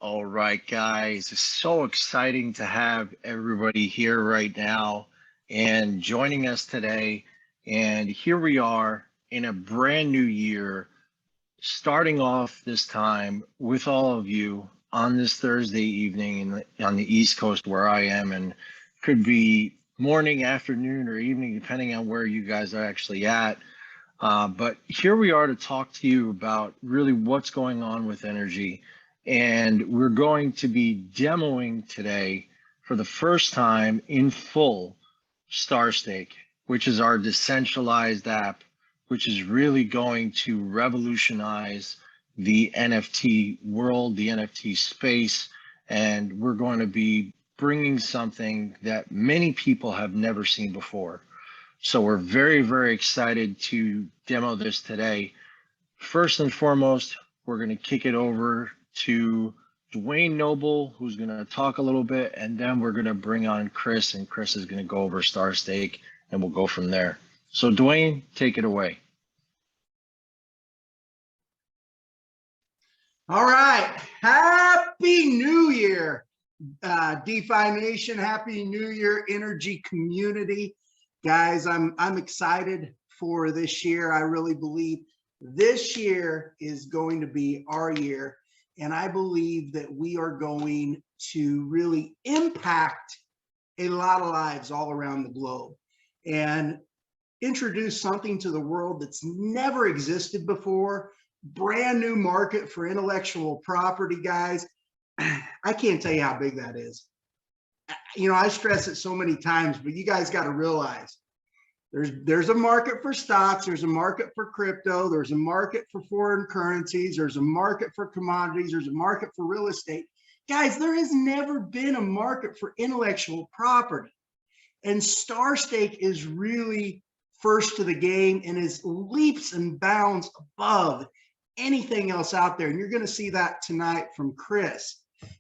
All right, guys, it's so exciting to have everybody here right now and joining us today. And here we are in a brand new year, starting off this time with all of you on this Thursday evening on the East Coast where I am, and could be morning, afternoon, or evening, depending on where you guys are actually at. But here we are to talk to you about really what's going on with NRGY. And we're going to be demoing today for the first time in full StarStake, which is our decentralized app, which is really going to revolutionize the NFT world, the NFT space. And we're going to be bringing something that many people have never seen before. So we're very, very excited to demo this today. First and foremost, we're going to kick it over to Dwayne Noble, who's going to talk a little bit, and then we're going to bring on Chris, and Chris is going to go over StarStake, and we'll go from there. So Dwayne, take it away. All right. Happy New Year, DeFi Nation. Happy New Year, NRGY community. Guys, I'm excited for this year. I really believe this year is going to be our year, and I believe that we are going to really impact a lot of lives all around the globe and introduce something to the world that's never existed before. Brand new market for intellectual property, guys. I can't tell you how big that is. You know, I stress it so many times, but you guys got to realize there's a market for stocks, there's a market for crypto, there's a market for foreign currencies, there's a market for commodities, there's a market for real estate. Guys, there has never been a market for intellectual property. And StarStake is really first to the game and is leaps and bounds above anything else out there. And you're going to see that tonight from Chris.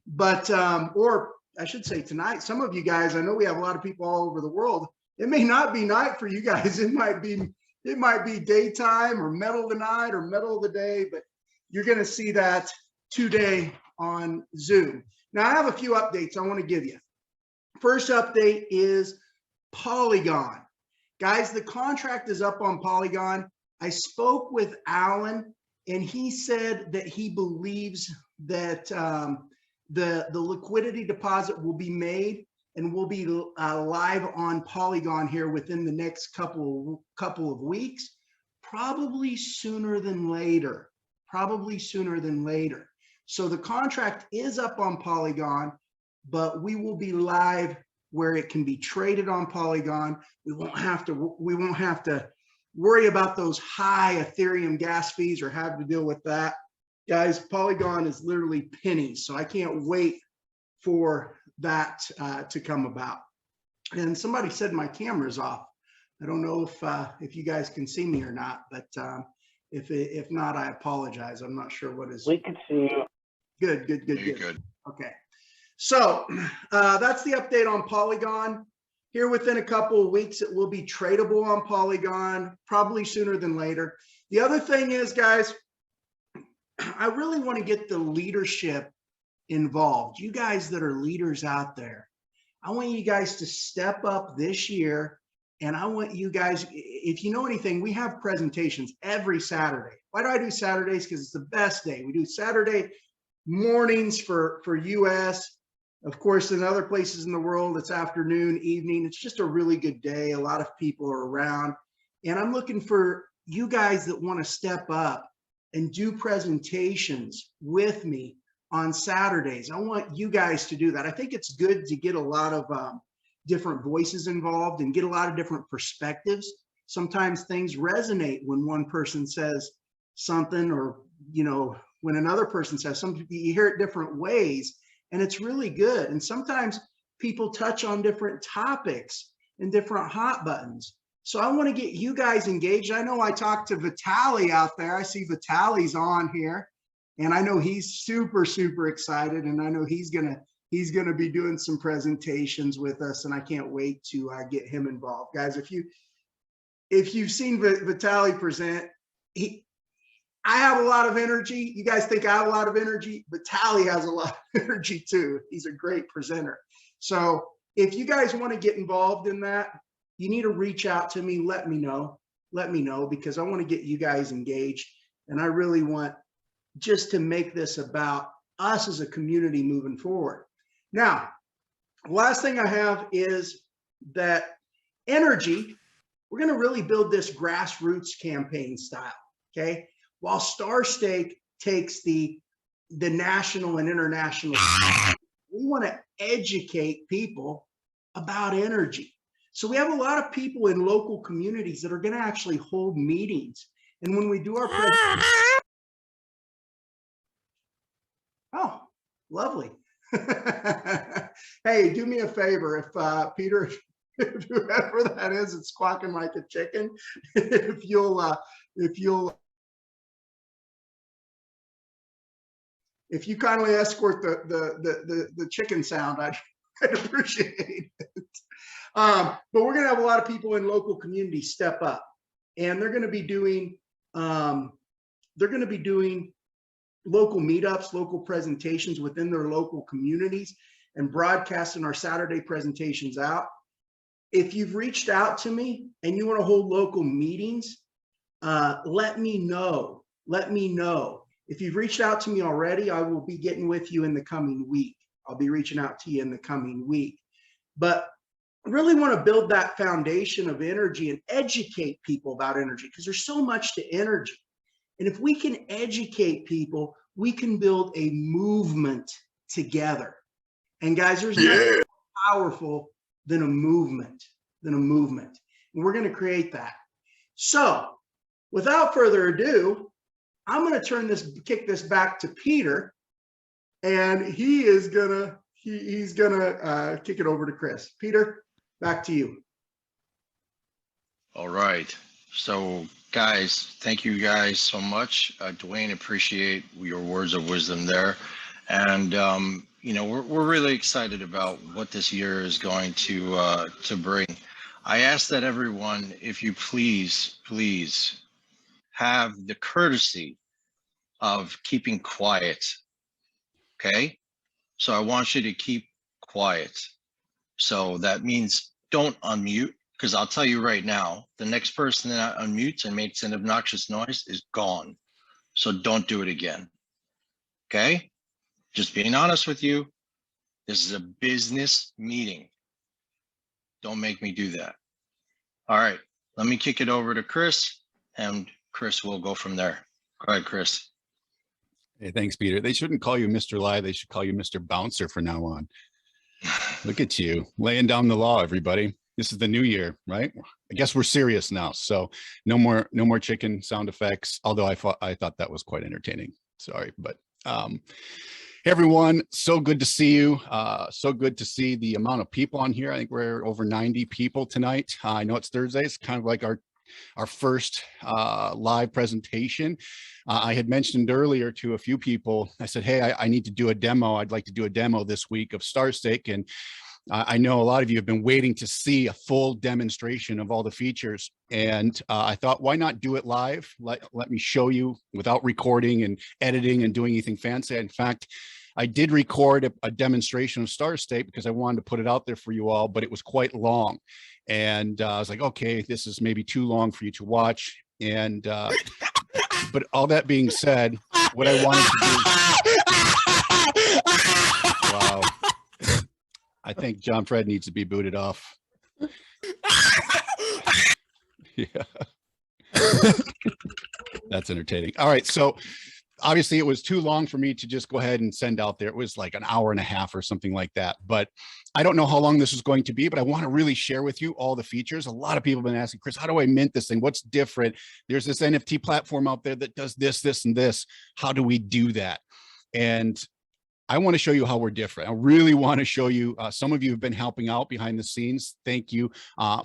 But, or I should say tonight, some of you guys, I know we have a lot of people all over the world. It may not be night for you guys. It might be daytime or middle of the night or middle of the day, but you're going to see that today on Zoom. Now, I have a few updates I want to give you. First update is Polygon. Guys, the contract is up on Polygon. I spoke with Alan, and he said that he believes that the liquidity deposit will be made and we'll be live on Polygon here within the next couple of weeks, probably sooner than later. So the contract is up on Polygon, but we will be live where it can be traded on Polygon. We won't have to worry about those high Ethereum gas fees or have to deal with that. Guys, Polygon is literally pennies, so I can't wait for that to come about. And somebody said my camera's off. I don't know if you guys can see me or not, but if not, I apologize. I'm not sure what is. We can see you. Good. Okay. So that's the update on Polygon. Here within a couple of weeks, it will be tradable on Polygon, probably sooner than later. The other thing is, guys, I really want to get the leadership involved. You guys that are leaders out there, I want you guys to step up this year. And I want you guys, if you know anything, we have presentations every Saturday. Why do I do Saturdays? Because it's the best day. We do Saturday mornings for US. Of course, in other places in the world, it's afternoon, evening. It's just a really good day. A lot of people are around. And I'm looking for you guys that want to step up and do presentations with me on Saturdays. I want you guys to do that. I think it's good to get a lot of different voices involved and get a lot of different perspectives. Sometimes things resonate when one person says something, or, you know, when another person says something, you hear it different ways. And it's really good. And sometimes people touch on different topics and different hot buttons. So I want to get you guys engaged. I know I talked to Vitaly out there. I see Vitaly's on here, and I know he's super, super excited. And I know he's gonna be doing some presentations with us, and I can't wait to get him involved. Guys, if you've seen Vitaly present, I have a lot of energy. You guys think I have a lot of energy, but Tally has a lot of energy too. He's a great presenter. So if you guys want to get involved in that, you need to reach out to me. Let me know, because I want to get you guys engaged. And I really want just to make this about us as a community moving forward. Now, last thing I have is that NRGY, we're going to really build this grassroots campaign style, okay? While StarStake takes the national and international, we want to educate people about NRGY. So we have a lot of people in local communities that are going to actually hold meetings. And when we do our presentation, oh, lovely. Hey, do me a favor, if Peter, if whoever that is, it's squawking like a chicken, if you kindly escort the chicken sound, I'd appreciate it. But we're going to have a lot of people in local communities step up, and they're going to be doing local meetups, local presentations within their local communities, and broadcasting our Saturday presentations out. If you've reached out to me and you want to hold local meetings, let me know. Let me know. If you've reached out to me already, I will be getting with you in the coming week. I'll be reaching out to you in the coming week. But I really want to build that foundation of NRGY and educate people about NRGY, because there's so much to NRGY. And if we can educate people, we can build a movement together. And guys, there's nothing more powerful than a movement, And we're going to create that. So without further ado, I'm going to kick this back to Peter, and he's gonna kick it over to Chris. Peter, back to you. All right. So guys, thank you guys so much. Dwayne, appreciate your words of wisdom there. And, you know, we're really excited about what this year is going to bring. I ask that everyone, if you please have the courtesy of keeping quiet. Okay. So I want you to keep quiet. So that means don't unmute, because I'll tell you right now, the next person that unmutes and makes an obnoxious noise is gone. So don't do it again. Okay. Just being honest with you. This is a business meeting. Don't make me do that. All right. Let me kick it over to Chris, and Chris will go from there. Go ahead, Chris. Hey, thanks, Peter. They shouldn't call you Mr. Live. They should call you Mr. Bouncer from now on. Look at you laying down the law, everybody. This is the new year, right? I guess we're serious now. So no more chicken sound effects. Although I thought that was quite entertaining. Sorry, but hey everyone, so good to see you. So good to see the amount of people on here. I think we're over 90 people tonight. I know it's Thursday. It's kind of like our first live presentation. I had mentioned earlier to a few people, I said, hey, I need to do a demo. I'd like to do a demo this week of StarStake. And I know a lot of you have been waiting to see a full demonstration of all the features. And I thought, why not do it live? Let me show you without recording and editing and doing anything fancy. In fact, I did record a demonstration of StarStake because I wanted to put it out there for you all, but it was quite long. And I was like, okay, this is maybe too long for you to watch. And but all that being said, what I wanted to do, wow, I think John Fred needs to be booted off. Yeah, that's entertaining. All right, so obviously it was too long for me to just go ahead and send out there. It was like an hour and a half or something like that. But I don't know how long this is going to be, but I want to really share with you all the features. A lot of people have been asking, Chris, how do I mint this thing? What's different? There's this NFT platform out there that does this, this, and this. How do we do that? And I want to show you how we're different. I really want to show you, some of you have been helping out behind the scenes. Thank you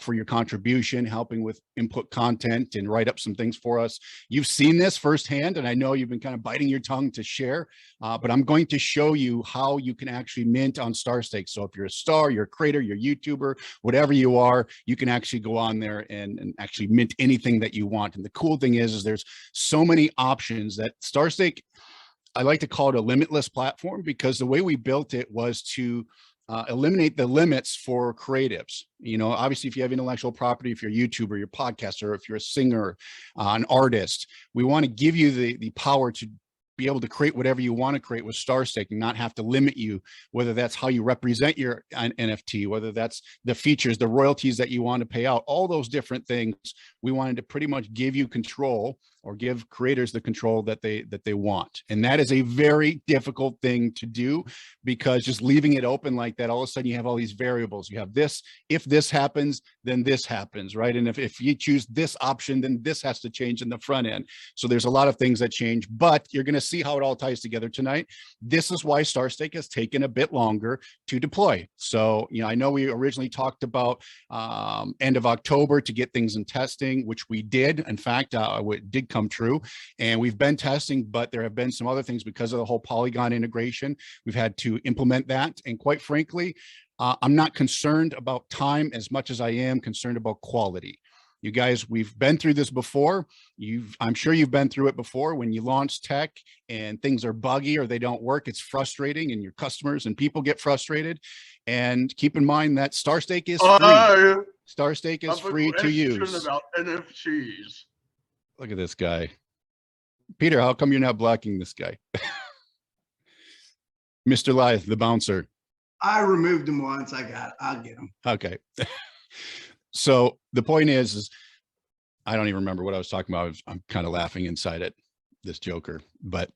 for your contribution, helping with input content and write up some things for us. You've seen this firsthand, and I know you've been kind of biting your tongue to share, but I'm going to show you how you can actually mint on StarStake. So if you're a star, you're a creator, you're a YouTuber, whatever you are, you can actually go on there and actually mint anything that you want. And the cool thing is there's so many options that StarStake, I like to call it a limitless platform, because the way we built it was to eliminate the limits for creatives. You know, obviously, if you have intellectual property, if you're a YouTuber, you're a podcaster, if you're a singer, an artist, we want to give you the power to be able to create whatever you want to create with StarStake and not have to limit you, whether that's how you represent your NFT, whether that's the features, the royalties that you want to pay out, all those different things. We wanted to pretty much give you control, or give creators the control that they want. And that is a very difficult thing to do, because just leaving it open like that, all of a sudden you have all these variables. You have this, if this happens, then this happens, right? And if you choose this option, then this has to change in the front end. So there's a lot of things that change, but you're going to see how it all ties together tonight. This is why StarStake has taken a bit longer to deploy. So, you know, I know we originally talked about end of October to get things in testing, which we did. In fact, it did come true, and we've been testing, but there have been some other things because of the whole Polygon integration. We've had to implement that. And quite frankly, I'm not concerned about time as much as I am concerned about quality. You guys, we've been through this before. I'm sure you've been through it before. When you launch tech and things are buggy or they don't work, it's frustrating, and your customers and people get frustrated. And keep in mind that StarStake is free. StarStake is free to use. About NFTs. Look at this guy. Peter, how come you're not blocking this guy? Mr. Lyth, the bouncer. I removed him once. I'll get him. Okay. So the point is I don't even remember what I was talking about. I'm kind of laughing inside it, this joker. But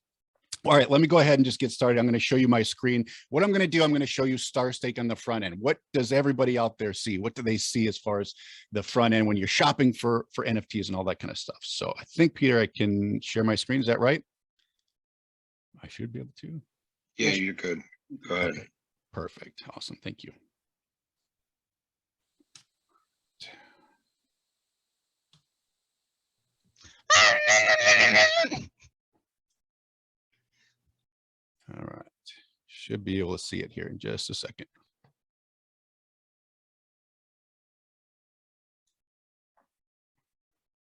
all right, let me go ahead and just get started. I'm going to show you my screen. What I'm going to do, I'm going to show you StarStake on the front end. What does everybody out there see? What do they see as far as the front end when you're shopping for NFTs and all that kind of stuff? So I think, Peter, I can share my screen. Is that right? I should be able to. Yeah, you're good. Go ahead. Okay. Perfect. Awesome. Thank you. All right. Should be able to see it here in just a second.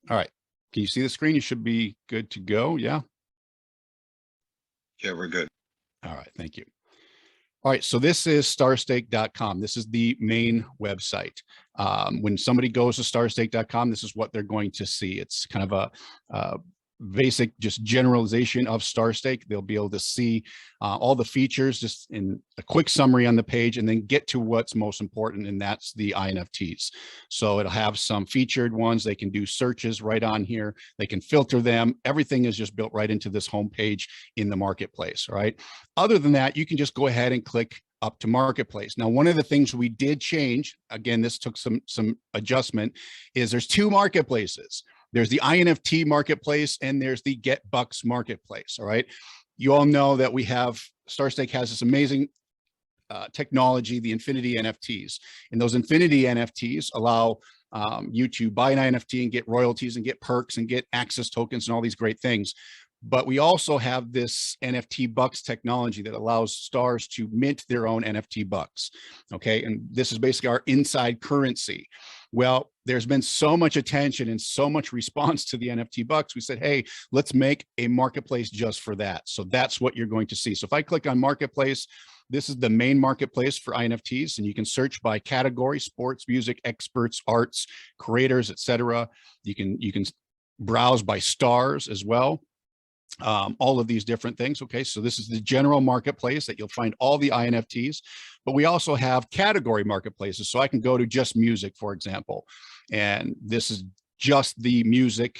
All right. Can you see the screen? You should be good to go. Yeah. Yeah, we're good. All right. Thank you. All right. So this is starstake.com. This is the main website. When somebody goes to starstake.com, this is what they're going to see. It's kind of a basic just generalization of StarStake. They'll be able to see all the features just in a quick summary on the page, and then get to what's most important, and that's the INFTs. So it'll have some featured ones. They can do searches right on here. They can filter them. Everything is just built right into this homepage in the marketplace. All right. Other than that, you can just go ahead and click up to marketplace. Now, one of the things we did change, again, this took some adjustment, is there's two marketplaces. There's the INFT marketplace and there's the Get Bucks marketplace. All right. You all know that StarStake has this amazing technology, the Infinity NFTs. And those Infinity NFTs allow you to buy an NFT and get royalties and get perks and get access tokens and all these great things. But we also have this NFT bucks technology that allows stars to mint their own NFT bucks. Okay. And this is basically our inside currency. Well, there's been so much attention and so much response to the NFT bucks. We said, hey, let's make a marketplace just for that. So that's what you're going to see. So if I click on marketplace, this is the main marketplace for INFTs, and you can search by category: sports, music, experts, arts, creators, etc. You can browse by stars as well. All of these different things. Okay, so this is the general marketplace that you'll find all the INFTs, but we also have category marketplaces. So I can go to just music, for example, and this is just the music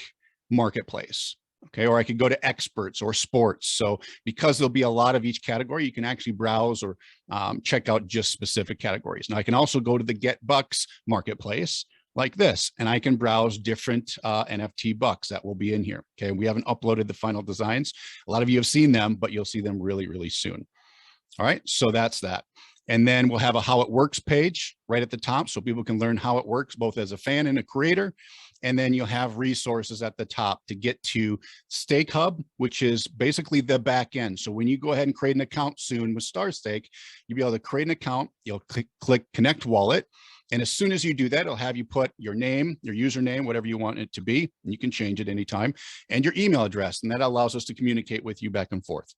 marketplace. Okay, or I could go to experts or sports. So because there'll be a lot of each category, you can actually browse or check out just specific categories. Now I can also go to the Get Bucks marketplace like this, and I can browse different NFT bucks that will be in here. Okay, we haven't uploaded the final designs. A lot of you have seen them, but you'll see them really, really soon. All right, so that's that. And then we'll have a how it works page right at the top so people can learn how it works both as a fan and a creator. And then you'll have resources at the top to get to Stake Hub, which is basically the back end. So when you go ahead and create an account soon with StarStake, you'll be able to create an account, you'll click Connect Wallet. And as soon as you do that, it'll have you put your name, your username, whatever you want it to be, and you can change it anytime, and your email address. And that allows us to communicate with you back and forth.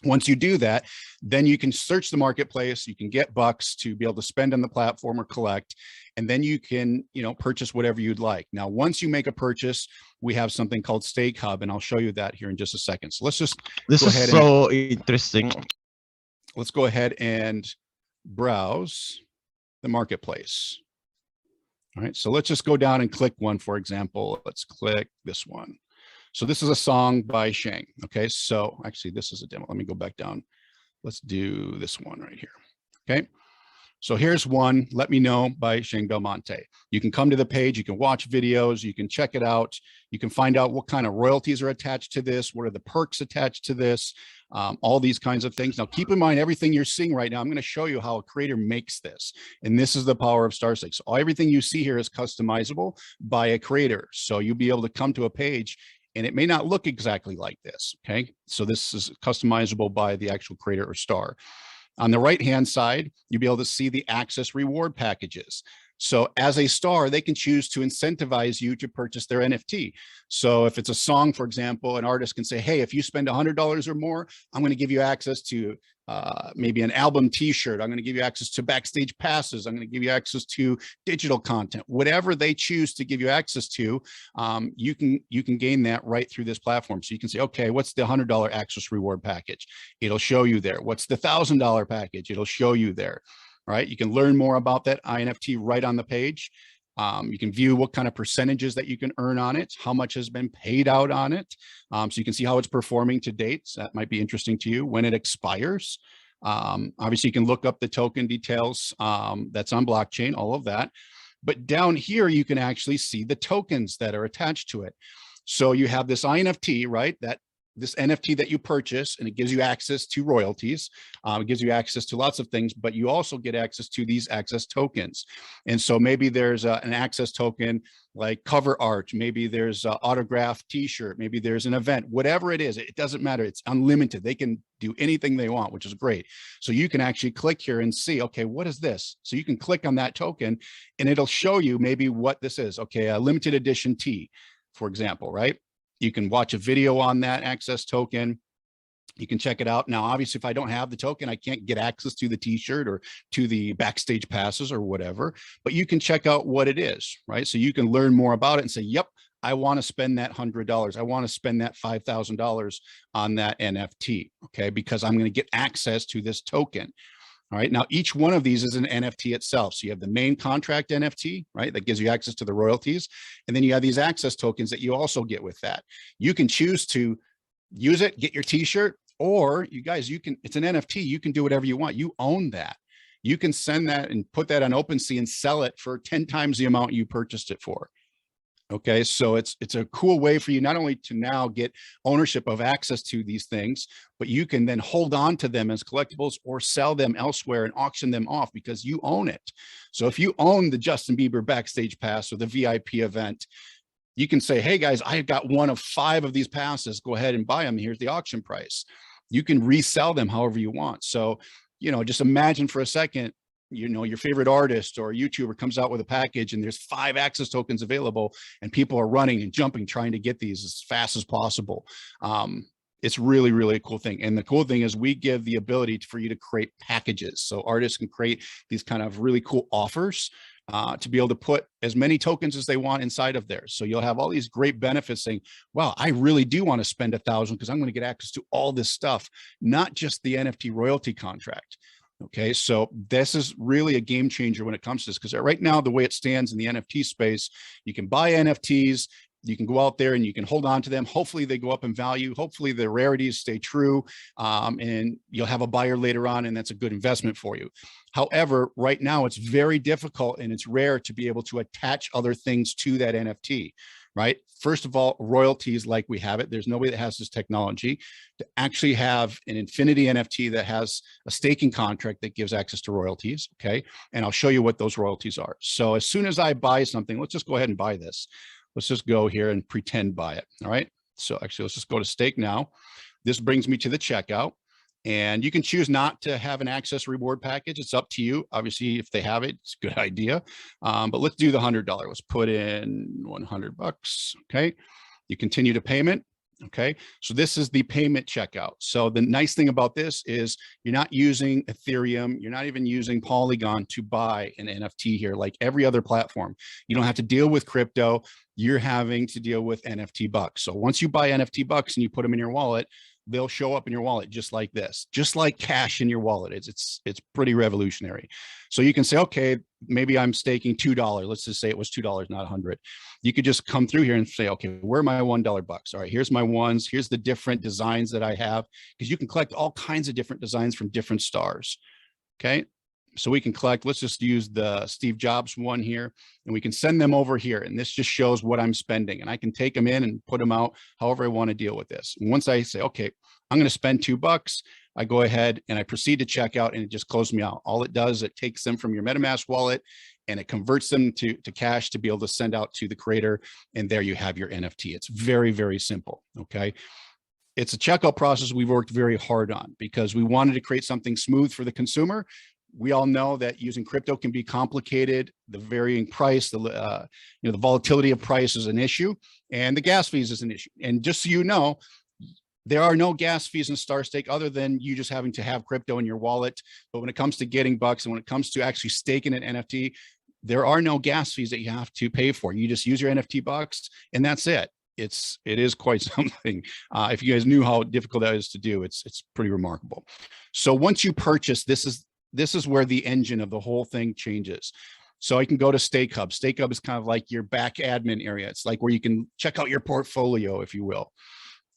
Once you do that, then you can search the marketplace, you can get bucks to be able to spend on the platform or collect, and then you can, purchase whatever you'd like. Now, once you make a purchase, we have something called Stake Hub, and I'll show you that here in just a second. So let's just This is so interesting. Let's go ahead and browse the marketplace. All right, so let's just go down and click one, for example. Let's click this one. So this is a song by Shang. Okay, so actually this is a demo. Let me go back down. Let's do this one right here. Okay, so here's one, Let Me Know by Shang Belmonte. You can come to the page, you can watch videos, you can check it out. You can find out what kind of royalties are attached to this, what are the perks attached to this, all these kinds of things. Now, keep in mind, everything you're seeing right now, I'm going to show you how a creator makes this. And this is the power of StarStake. So everything you see here is customizable by a creator. So you'll be able to come to a page and it may not look exactly like this, okay? So this is customizable by the actual creator or star. On the right-hand side, you'll be able to see the access reward packages. So as a star, they can choose to incentivize you to purchase their NFT. So if it's a song, for example, an artist can say, hey, if you spend $100 or more, I'm going to give you access to maybe an album t-shirt. I'm going to give you access to backstage passes. I'm going to give you access to digital content. Whatever they choose to give you access to, you can gain that right through this platform. So you can say, okay, what's the $100 access reward package? It'll show you there. What's the $1,000 package? It'll show you there. All right, you can learn more about that INFT right on the page. You can view what kind of percentages that you can earn on it, how much has been paid out on it. So you can see how it's performing to date. So that might be interesting to you. When it expires, obviously you can look up the token details that's on blockchain, all of that. But down here, you can actually see the tokens that are attached to it. So you have this INFT, right? This NFT that you purchase, and it gives you access to royalties. It gives you access to lots of things, but you also get access to these access tokens. And so maybe there's an access token like cover art, maybe there's an autographed t-shirt, maybe there's an event, whatever it is, it doesn't matter. It's unlimited. They can do anything they want, which is great. So you can actually click here and see, okay, what is this? So you can click on that token and it'll show you maybe what this is. Okay, a limited edition tee, for example, right? You can watch a video on that access token. You can check it out. Now, obviously, if I don't have the token, I can't get access to the t-shirt or to the backstage passes or whatever, but you can check out what it is, right? So you can learn more about it and say, yep, I want to spend that $100. I want to spend that $5,000 on that NFT, okay? Because I'm going to get access to this token. All right, now each one of these is an NFT itself. So you have the main contract NFT, right? That gives you access to the royalties. And then you have these access tokens that you also get with that. You can choose to use it, get your t-shirt, or you guys, it's an NFT. You can do whatever you want. You own that. You can send that and put that on OpenSea and sell it for 10 times the amount you purchased it for. Okay, so it's a cool way for you not only to now get ownership of access to these things, but you can then hold on to them as collectibles or sell them elsewhere and auction them off because you own it. So if you own the Justin Bieber backstage pass or the VIP event, you can say, hey guys, I got one of 5 of these passes. Go ahead and buy them. Here's the auction price. You can resell them however you want. So, just imagine for a second, your favorite artist or YouTuber comes out with a package and there's 5 access tokens available and people are running and jumping, trying to get these as fast as possible. It's really, really a cool thing. And the cool thing is we give the ability for you to create packages. So artists can create these kind of really cool offers to be able to put as many tokens as they want inside of there. So you'll have all these great benefits saying, wow, I really do want to spend 1,000 because I'm going to get access to all this stuff, not just the NFT royalty contract. Okay, so this is really a game changer when it comes to this, because right now, the way it stands in the NFT space, you can buy NFTs, you can go out there and you can hold on to them. Hopefully they go up in value. Hopefully the rarities stay true, and you'll have a buyer later on, and that's a good investment for you. However, right now it's very difficult and it's rare to be able to attach other things to that NFT. right? First of all, royalties like we have it. There's nobody that has this technology to actually have an infinity NFT that has a staking contract that gives access to royalties, okay? And I'll show you what those royalties are. So as soon as I buy something, let's just go ahead and buy this. Let's just go here and pretend buy it, all right? So actually, let's just go to stake now. This brings me to the checkout. And you can choose not to have an access reward package. It's up to you. Obviously, if they have it, it's a good idea. But let's do the $100. Let's put in $100. Okay. You continue to payment. Okay. So this is the payment checkout. So the nice thing about this is you're not using Ethereum. You're not even using Polygon to buy an NFT here, like every other platform. You don't have to deal with crypto. You're having to deal with NFT bucks. So once you buy NFT bucks and you put them in your wallet, they'll show up in your wallet just like this, just like cash in your wallet. It's pretty revolutionary. So you can say, okay, maybe I'm staking $2. Let's just say it was $2, not 100. You could just come through here and say, okay, where are my $1 bucks? All right, here's my ones. Here's the different designs that I have, because you can collect all kinds of different designs from different stars. Okay. So we can collect, let's just use the Steve Jobs one here, and we can send them over here. And this just shows what I'm spending. And I can take them in and put them out however I want to deal with this. And once I say, okay, I'm going to spend $2, I go ahead and I proceed to check out, and it just closes me out. All it does, it takes them from your MetaMask wallet and it converts them to cash to be able to send out to the creator. And there you have your NFT. It's very, very simple. Okay. It's a checkout process we've worked very hard on because we wanted to create something smooth for the consumer. We all know that using crypto can be complicated. The varying price, the volatility of price is an issue, and the gas fees is an issue. And just so you know, there are no gas fees in StarStake other than you just having to have crypto in your wallet. But when it comes to getting bucks and when it comes to actually staking an NFT, there are no gas fees that you have to pay for. You just use your NFT bucks, and that's it. It is quite something. If you guys knew how difficult that is to do, it's pretty remarkable. So once you purchase, this is where the engine of the whole thing changes. So I can go to Stake Hub. Stake Hub is kind of like your back admin area. It's like where you can check out your portfolio, if you will.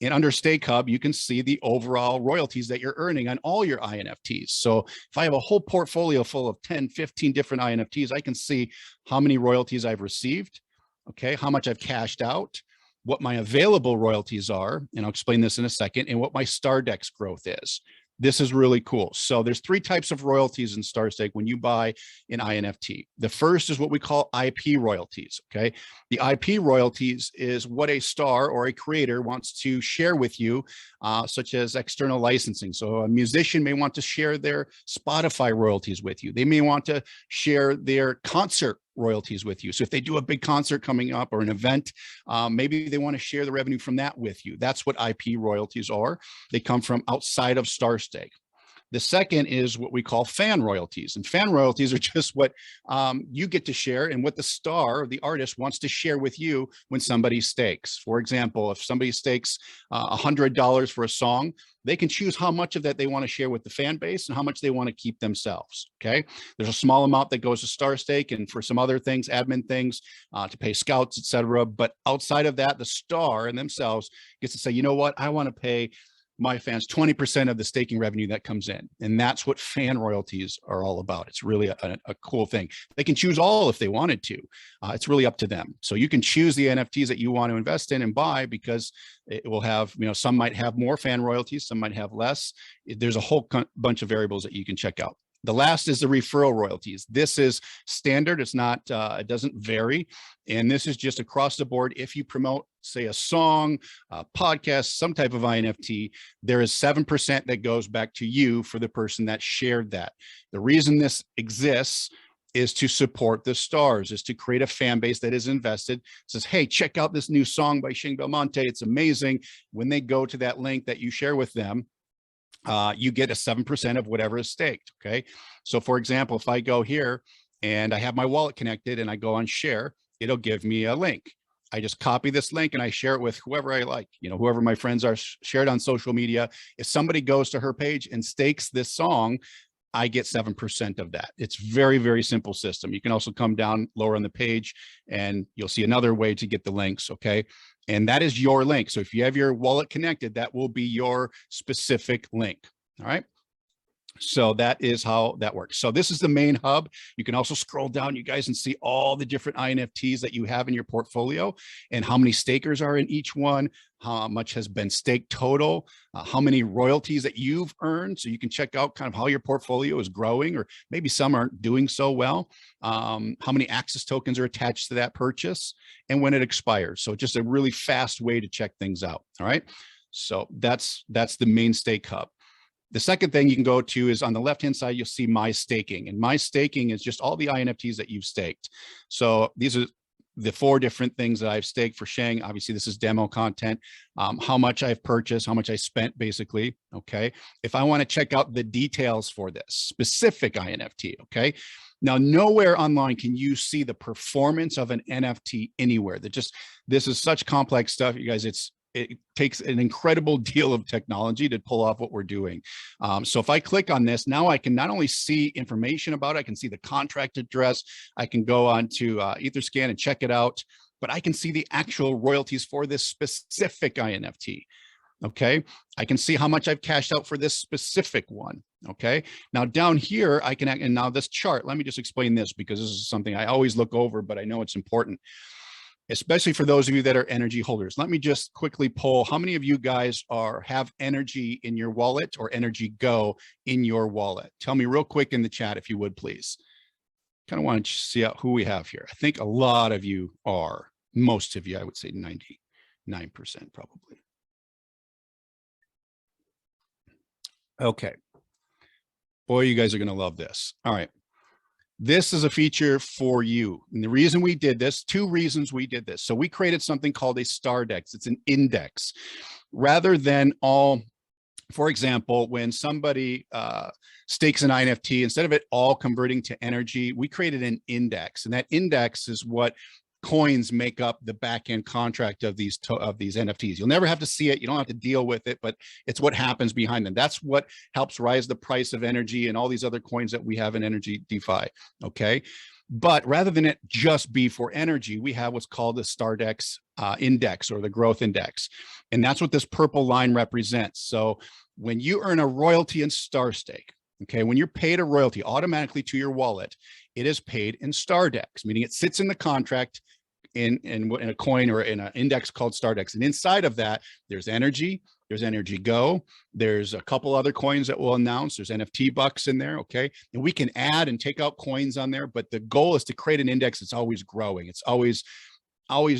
And under Stake Hub, you can see the overall royalties that you're earning on all your INFTs. So if I have a whole portfolio full of 10, 15 different INFTs, I can see how many royalties I've received, okay, how much I've cashed out, what my available royalties are, and I'll explain this in a second, and what my StarDex growth is. This is really cool. So there's 3 types of royalties in StarStake when you buy an INFT. The first is what we call IP royalties, okay? The IP royalties is what a star or a creator wants to share with you, such as external licensing. So a musician may want to share their Spotify royalties with you. They may want to share their concert royalties with you. So if they do a big concert coming up or an event, maybe they want to share the revenue from that with you. That's what IP royalties are. They come from outside of StarStake. The second is what we call fan royalties. And fan royalties are just what you get to share and what the star, the artist, wants to share with you when somebody stakes. For example, if somebody stakes $100 for a song, they can choose how much of that they want to share with the fan base and how much they want to keep themselves, okay? There's a small amount that goes to StarStake and for some other things, admin things, to pay scouts, etc. But outside of that, the star and themselves gets to say, you know what, I want to pay my fans 20% of the staking revenue that comes in. And that's what fan royalties are all about. It's really a cool thing. They can choose all if they wanted to. It's really up to them. So you can choose the NFTs that you want to invest in and buy because it will have, some might have more fan royalties, some might have less. There's a whole bunch of variables that you can check out. The last is the referral royalties. This is standard. It's not, it doesn't vary. And this is just across the board. If you promote, say, a song, a podcast, some type of INFT, there is 7% that goes back to you for the person that shared that. The reason this exists is to support the stars, is to create a fan base that is invested, says, hey, check out this new song by Shing Belmonte. It's amazing. When they go to that link that you share with them, you get a 7% of whatever is staked, okay? So for example, if I go here and I have my wallet connected and I go on share, it'll give me a link. I just copy this link and I share it with whoever I like, whoever my friends are, shared on social media. If somebody goes to her page and stakes this song, I get 7% of that. It's very, very simple system. You can also come down lower on the page and you'll see another way to get the links, okay? And that is your link. So if you have your wallet connected, that will be your specific link, all right? So that is how that works. So this is the main hub. You can also scroll down, you guys, and see all the different INFTs that you have in your portfolio and how many stakers are in each one, how much has been staked total, how many royalties that you've earned. So you can check out kind of how your portfolio is growing, or maybe some aren't doing so well. How many access tokens are attached to that purchase and when it expires. So just a really fast way to check things out. All right. So that's the main stake hub. The second thing you can go to is on the left-hand side, you'll see My Staking. And My Staking is just all the INFTs that you've staked. So these are the 4 different things that I've staked for Sheng. Obviously, this is demo content, how much I've purchased, how much I spent, basically, okay? If I want to check out the details for this specific INFT, okay? Now, nowhere online can you see the performance of an NFT anywhere. This is such complex stuff, you guys. It takes an incredible deal of technology to pull off what we're doing. So if I click on this, now I can not only see information about it, I can see the contract address, I can go on to Etherscan and check it out, but I can see the actual royalties for this specific INFT. Okay, I can see how much I've cashed out for this specific one. Okay, now down here, I can, and now this chart, let me just explain this because this is something I always look over, but I know it's important, especially for those of you that are NRGY holders. Let me just quickly poll, how many of you guys have NRGY in your wallet or NRGY in your wallet? Tell me real quick in the chat if you would, please. Kind of want to see out who we have here. I think a lot of you are, most of you, I would say 99% probably. Okay. Boy, you guys are going to love this. All right. This is a feature for you. And the reason we did this, 2 reasons we did this. So we created something called a StarDex. It's an index. Rather than all, for example, when somebody stakes an INFT, instead of it all converting to NRGY, we created an index. And that index is what coins make up the back-end contract of these NFTs. You'll never have to see it. You don't have to deal with it, but it's what happens behind them. That's what helps rise the price of NRGY and all these other coins that we have in NRGY DeFi, okay? But rather than it just be for NRGY, we have what's called the StarDex index, or the growth index. And that's what this purple line represents. So when you earn a royalty in StarStake, okay, when you're paid a royalty automatically to your wallet, it is paid in StarDex, meaning it sits in the contract in a coin or in an index called StarDex. And inside of that, there's NRGY, there's NRGY, there's a couple other coins that we'll announce. There's NFT bucks in there, okay? And we can add and take out coins on there, but the goal is to create an index that's always growing. It's always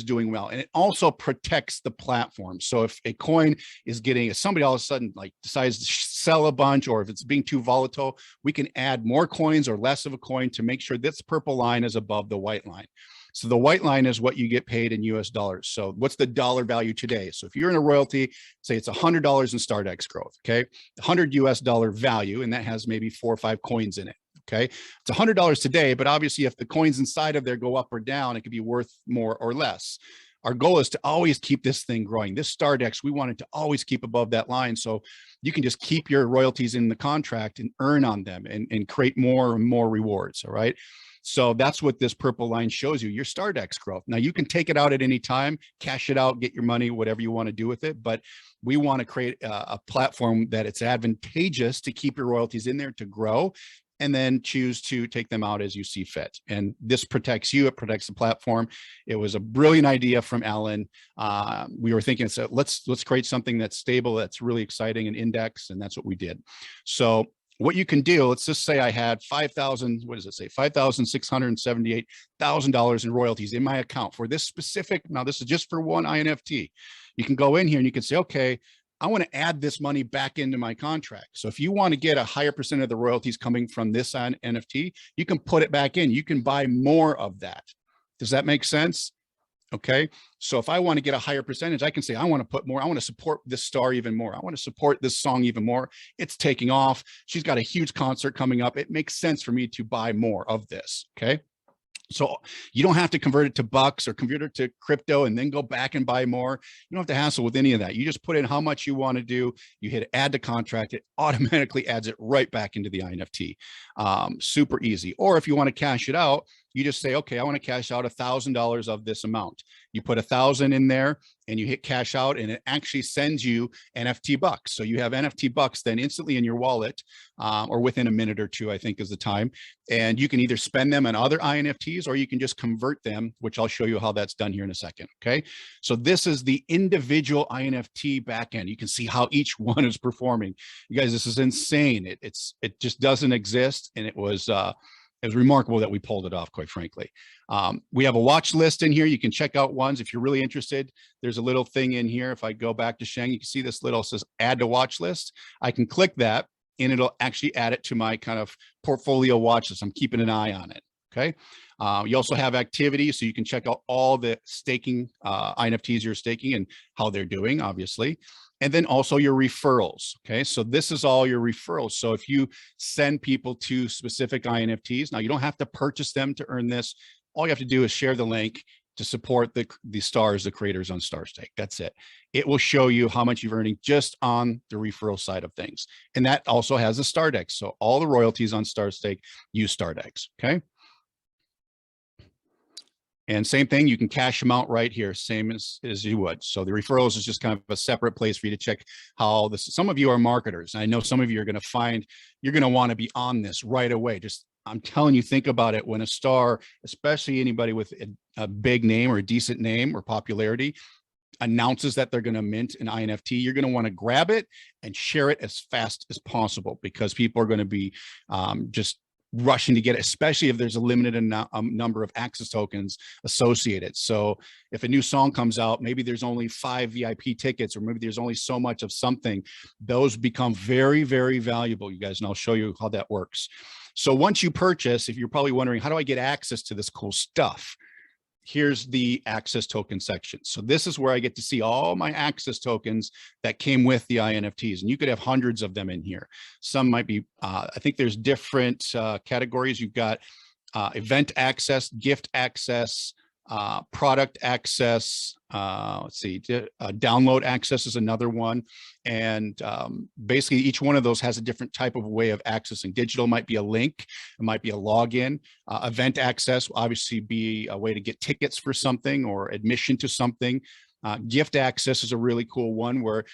doing well. And it also protects the platform. So if a coin is getting, if somebody all of a sudden like decides to sell a bunch, or if it's being too volatile, we can add more coins or less of a coin to make sure this purple line is above the white line. So the white line is what you get paid in US dollars. So what's the dollar value today? So if you're in a royalty, say it's $100 in StarDex growth, okay? $100 US value, and that has maybe 4 or 5 coins in it. Okay, it's $100 today, but obviously if the coins inside of there go up or down, it could be worth more or less. Our goal is to always keep this thing growing. This StarDex, we want it to always keep above that line. So you can just keep your royalties in the contract and earn on them and create more and more rewards, all right? So that's what this purple line shows you, your StarDex growth. Now you can take it out at any time, cash it out, get your money, whatever you want to do with it. But we want to create a platform that it's advantageous to keep your royalties in there to grow, and then choose to take them out as you see fit. And this protects you, it protects the platform. It was a brilliant idea from Alan. We were thinking, so let's create something that's stable, that's really exciting, an index, and that's what we did. So what you can do, let's just say I had $5,678,000 in royalties in my account for this specific, now this is just for one INFT. You can go in here and you can say, okay, I want to add this money back into my contract. So if you want to get a higher percent of the royalties coming from this NFT, you can put it back in. You can buy more of that. Does that make sense? Okay. So if I want to get a higher percentage, I can say, I want to put more. I want to support this star even more. I want to support this song even more. It's taking off. She's got a huge concert coming up. It makes sense for me to buy more of this. Okay. So you don't have to convert it to bucks or convert it to crypto and then go back and buy more. You don't have to hassle with any of that. You just put in how much you want to do. You hit add to contract. It automatically adds it right back into the INFT. Super easy. Or if you want to cash it out, You just say, okay, I want to cash out $1,000 of this amount. You put 1,000 in there and you hit cash out, and it actually sends you NFT bucks. So you have NFT bucks then instantly in your wallet, or within a minute or two, I think is the time. And you can either spend them on other INFTs, or you can just convert them, which I'll show you how that's done here in a second. Okay. So this is the individual INFT backend. You can see how each one is performing. You guys, this is insane. It just doesn't exist. And it was remarkable that we pulled it off, quite frankly. We have a watch list in here. You can check out ones if you're really interested. There's a little thing in here. If I go back to Sheng, you can see this little says add to watch list. I can click that and it'll actually add it to my kind of portfolio watch list. I'm keeping an eye on it. Okay. You also have activity, so you can check out all the staking INFTs you're staking and how they're doing, obviously. And then also your referrals. Okay, so this is all your referrals. So if you send people to specific INFTs, now you don't have to purchase them to earn this. All you have to do is share the link to support the stars, the creators on StarStake. That's it. It will show you how much you're earning just on the referral side of things. And that also has a StarDex. So all the royalties on StarStake use StarDex. Okay. And same thing, you can cash them out right here, same as you would. So the referrals is just kind of a separate place for you to check how this. Some of you are marketers. I know some of you are going to find you're going to want to be on this right away. Just, I'm telling you, think about it. When a star, especially anybody with a big name or a decent name or popularity, announces that they're going to mint an INFT, you're going to want to grab it and share it as fast as possible, because people are going to be just rushing to get it, especially if there's a limited number of access tokens associated. So if a new song comes out, maybe there's only 5 VIP tickets, or maybe there's only so much of something. Those become very, very valuable, you guys, and I'll show you how that works. So once you purchase, if you're probably wondering, how do I get access to this cool stuff? Here's the access token section. So this is where I get to see all my access tokens that came with the INFTs, and you could have hundreds of them in here. Some might be, I think there's different categories. You've got event access, gift access, product access, let's see, download access is another one. And basically each one of those has a different type of way of accessing. Digital might be a link, it might be a login. Event access will obviously be a way to get tickets for something or admission to something. Gift access is a really cool one where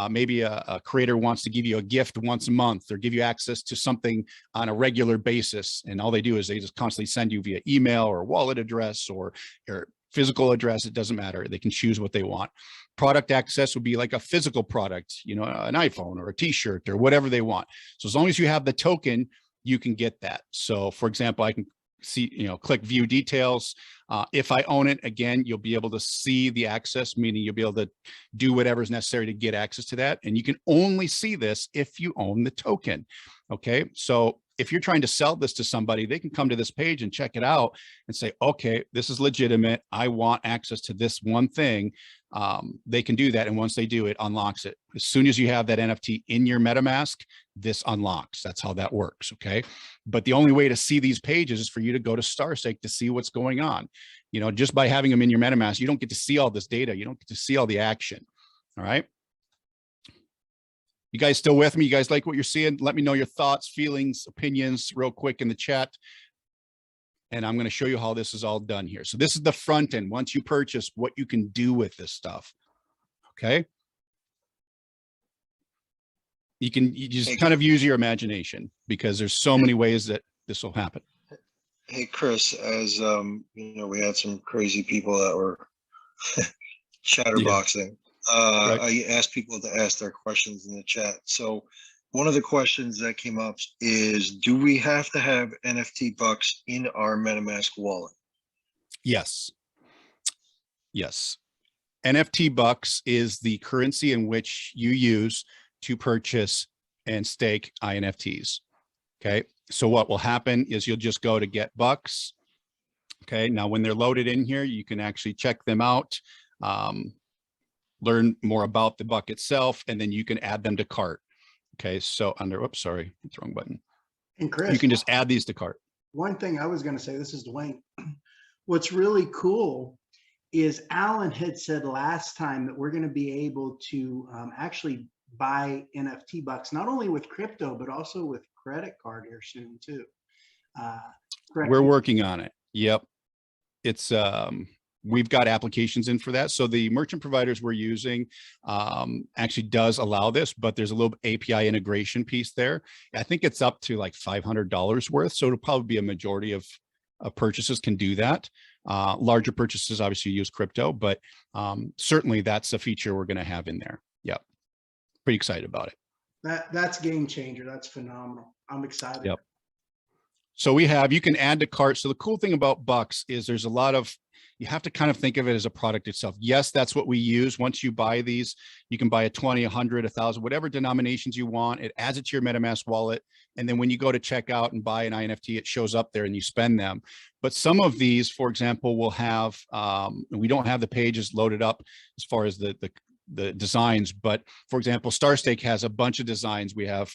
maybe a creator wants to give you a gift once a month, or give you access to something on a regular basis. And all they do is they just constantly send you via email or wallet address or physical address. It doesn't matter. They can choose what they want. Product access would be like a physical product, you know, an iPhone or a t-shirt or whatever they want. So as long as you have the token, you can get that. So for example, I can see, you know, click view details. If I own it, again, you'll be able to see the access, meaning you'll be able to do whatever is necessary to get access to that. And you can only see this if you own the token. Okay. So if you're trying to sell this to somebody, they can come to this page and check it out and say, okay, this is legitimate. I want access to this one thing. They can do that. And once they do, it unlocks it. As soon as you have that NFT in your MetaMask, this unlocks. That's how that works. Okay. But the only way to see these pages is for you to go to StarStake to see what's going on. You know, just by having them in your MetaMask, you don't get to see all this data. You don't get to see all the action. All right. You guys still with me? You guys like what you're seeing? Let me know your thoughts, feelings, opinions real quick in the chat. And I'm going to show you how this is all done here. So this is the front end. Once you purchase, what you can do with this stuff. Okay. You just kind of use your imagination, because there's so many ways that this will happen. Hey, Chris, as you know, we had some crazy people that were chatterboxing. Right. I asked people to ask their questions in the chat. So one of the questions that came up is, do we have to have NFT bucks in our MetaMask wallet? Yes. Yes. NFT bucks is the currency in which you use to purchase and stake INFTs. Okay. So what will happen is you'll just go to get bucks. Okay. Now, when they're loaded in here, you can actually check them out. Learn more about the buck itself, and then you can add them to cart. Okay, so under, oops, sorry, it's the wrong button. And Chris, you can just add these to cart. One thing I was going to say, this is Dwayne. What's really cool is Alan had said last time that we're going to be able to actually buy NFT bucks, not only with crypto, but also with credit card here soon too. We're working on it. Yep. It's we've got applications in for that. So the merchant providers we're using actually does allow this, but there's a little API integration piece there. I think it's up to like $500 worth. So it'll probably be a majority of purchases can do that. Larger purchases obviously use crypto, but certainly that's a feature we're going to have in there. Yep. Pretty excited about it. That's game changer. That's phenomenal. I'm excited. Yep. So you can add to cart. So the cool thing about Bucks is there's a lot of, you have to kind of think of it as a product itself. Yes, that's what we use. Once you buy these, you can buy a 20, 100, 1,000, whatever denominations you want. It adds it to your MetaMask wallet. And then when you go to check out and buy an INFT, it shows up there and you spend them. But some of these, for example, will have, we don't have the pages loaded up as far as the designs, but for example, StarStake has a bunch of designs. We have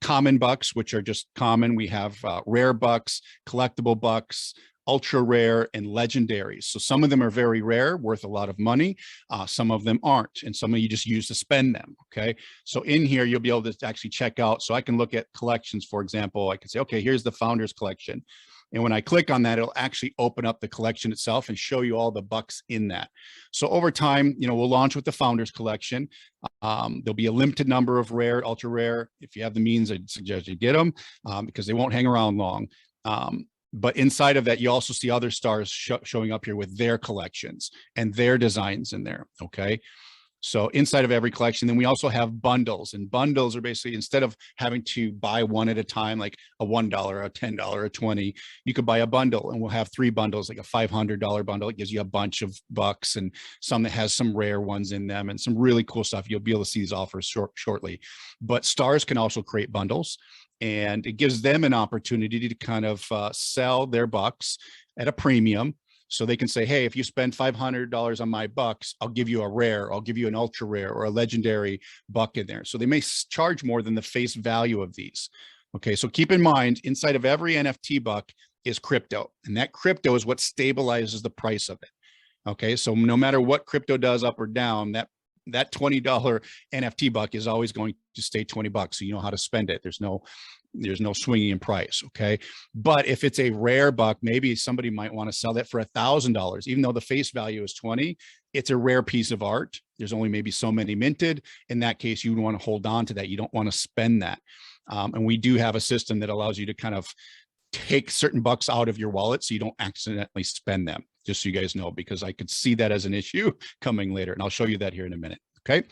common bucks, which are just common. We have rare bucks, collectible bucks, ultra rare, and legendaries. So some of them are very rare, worth a lot of money. Some of them aren't, and some of you just use to spend them. Okay, so in here you'll be able to actually check out. So I can look at collections, for example. I can say, okay, here's the Founders Collection. And when I click on that, it'll actually open up the collection itself and show you all the bucks in that. So over time, we'll launch with the Founders Collection. There'll be a limited number of rare, ultra rare. If you have the means, I'd suggest you get them because they won't hang around long. But inside of that, you also see other stars showing up here with their collections and their designs in there. Okay. So inside of every collection, then we also have bundles, and bundles are basically, instead of having to buy one at a time, like a $1, a $10, a 20, you could buy a bundle, and we'll have 3 bundles, like a $500 bundle. It gives you a bunch of bucks and some that has some rare ones in them and some really cool stuff. You'll be able to see these offers shortly, but stars can also create bundles, and it gives them an opportunity to kind of sell their bucks at a premium. So they can say, hey, if you spend $500 on my bucks, I'll give you a rare, I'll give you an ultra rare or a legendary buck in there. So they may charge more than the face value of these. Okay, so keep in mind, inside of every NFT buck is crypto, and that crypto is what stabilizes the price of it. Okay, so no matter what crypto does up or down, that $20 NFT buck is always going to stay $20. So you know how to spend it. There's no swinging in price. Okay. But if it's a rare buck, maybe somebody might want to sell that for $1,000, even though the face value is 20, it's a rare piece of art. There's only maybe so many minted. In that case, you would want to hold on to that. You don't want to spend that. And we do have a system that allows you to kind of take certain bucks out of your wallet so you don't accidentally spend them, just so you guys know, because I could see that as an issue coming later. And I'll show you that here in a minute. Okay.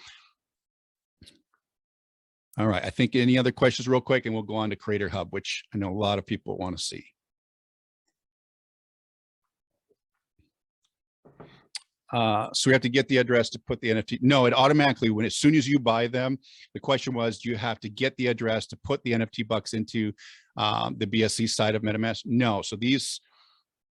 All right, I think any other questions real quick, and we'll go on to Creator Hub, which I know a lot of people want to see. So we have to get the address to put the NFT. No, it automatically, as soon as you buy them, the question was, do you have to get the address to put the NFT bucks into the BSC side of MetaMask? No, so these,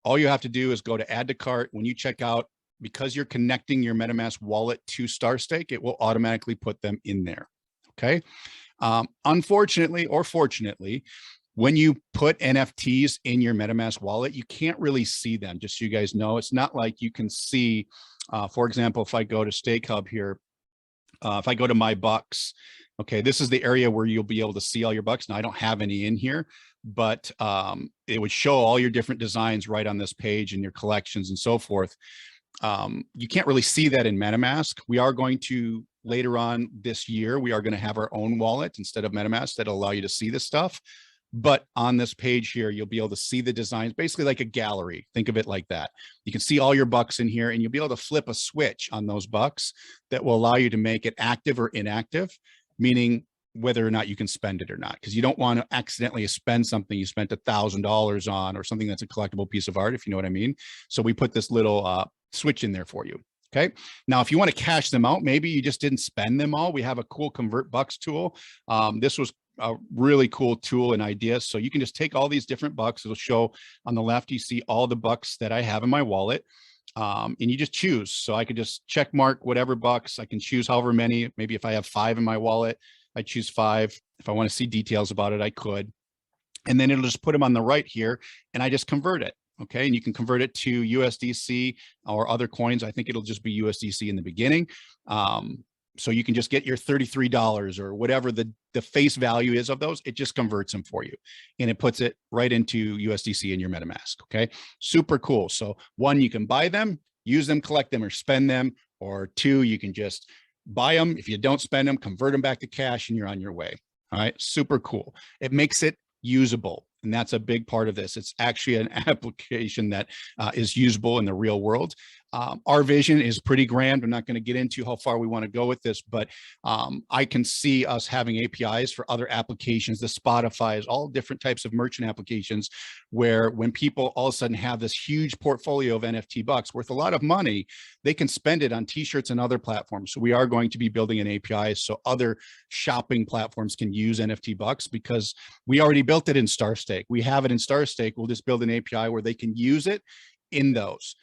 all you have to do is go to add to cart. When you check out, because you're connecting your MetaMask wallet to StarStake, it will automatically put them in there. Okay. Unfortunately or fortunately, when you put NFTs in your MetaMask wallet, you can't really see them. Just so you guys know, it's not like you can see, for example, if I go to Stake Hub here, if I go to my bucks, okay, this is the area where you'll be able to see all your bucks. Now I don't have any in here, but it would show all your different designs right on this page and your collections and so forth. You can't really see that in MetaMask. We are going to, later on this year, we are going to have our own wallet instead of MetaMask that'll allow you to see this stuff. But on this page here, you'll be able to see the designs, basically like a gallery. Think of it like that. You can see all your bucks in here, and you'll be able to flip a switch on those bucks that will allow you to make it active or inactive, meaning whether or not you can spend it or not, because you don't want to accidentally spend something you spent $1,000 on, or something that's a collectible piece of art, if you know what I mean. So we put this little switch in there for you. Okay. Now, if you want to cash them out, maybe you just didn't spend them all. We have a cool convert bucks tool. This was a really cool tool and idea. So you can just take all these different bucks. It'll show on the left, you see all the bucks that I have in my wallet. And you just choose. So I could just check mark whatever bucks. I can choose however many. Maybe if I have 5 in my wallet, I choose 5. If I want to see details about it, I could. And then it'll just put them on the right here, and I just convert it. Okay, and you can convert it to USDC or other coins. I think it'll just be USDC in the beginning. So you can just get your $33 or whatever the face value is of those. It just converts them for you and it puts it right into USDC in your MetaMask. Okay. Super cool. So one, you can buy them, use them, collect them, or spend them. Or two, you can just buy them. If you don't spend them, convert them back to cash and you're on your way. All right. Super cool. It makes it usable. And that's a big part of this. It's actually an application that is usable in the real world. Our vision is pretty grand. I'm not going to get into how far we want to go with this, but I can see us having APIs for other applications, the Spotify's, all different types of merchant applications, where when people all of a sudden have this huge portfolio of NFT bucks worth a lot of money, they can spend it on t-shirts and other platforms. So we are going to be building an API so other shopping platforms can use NFT bucks, because we already built it in StarStake. We have it in StarStake. We'll just build an API where they can use it in those.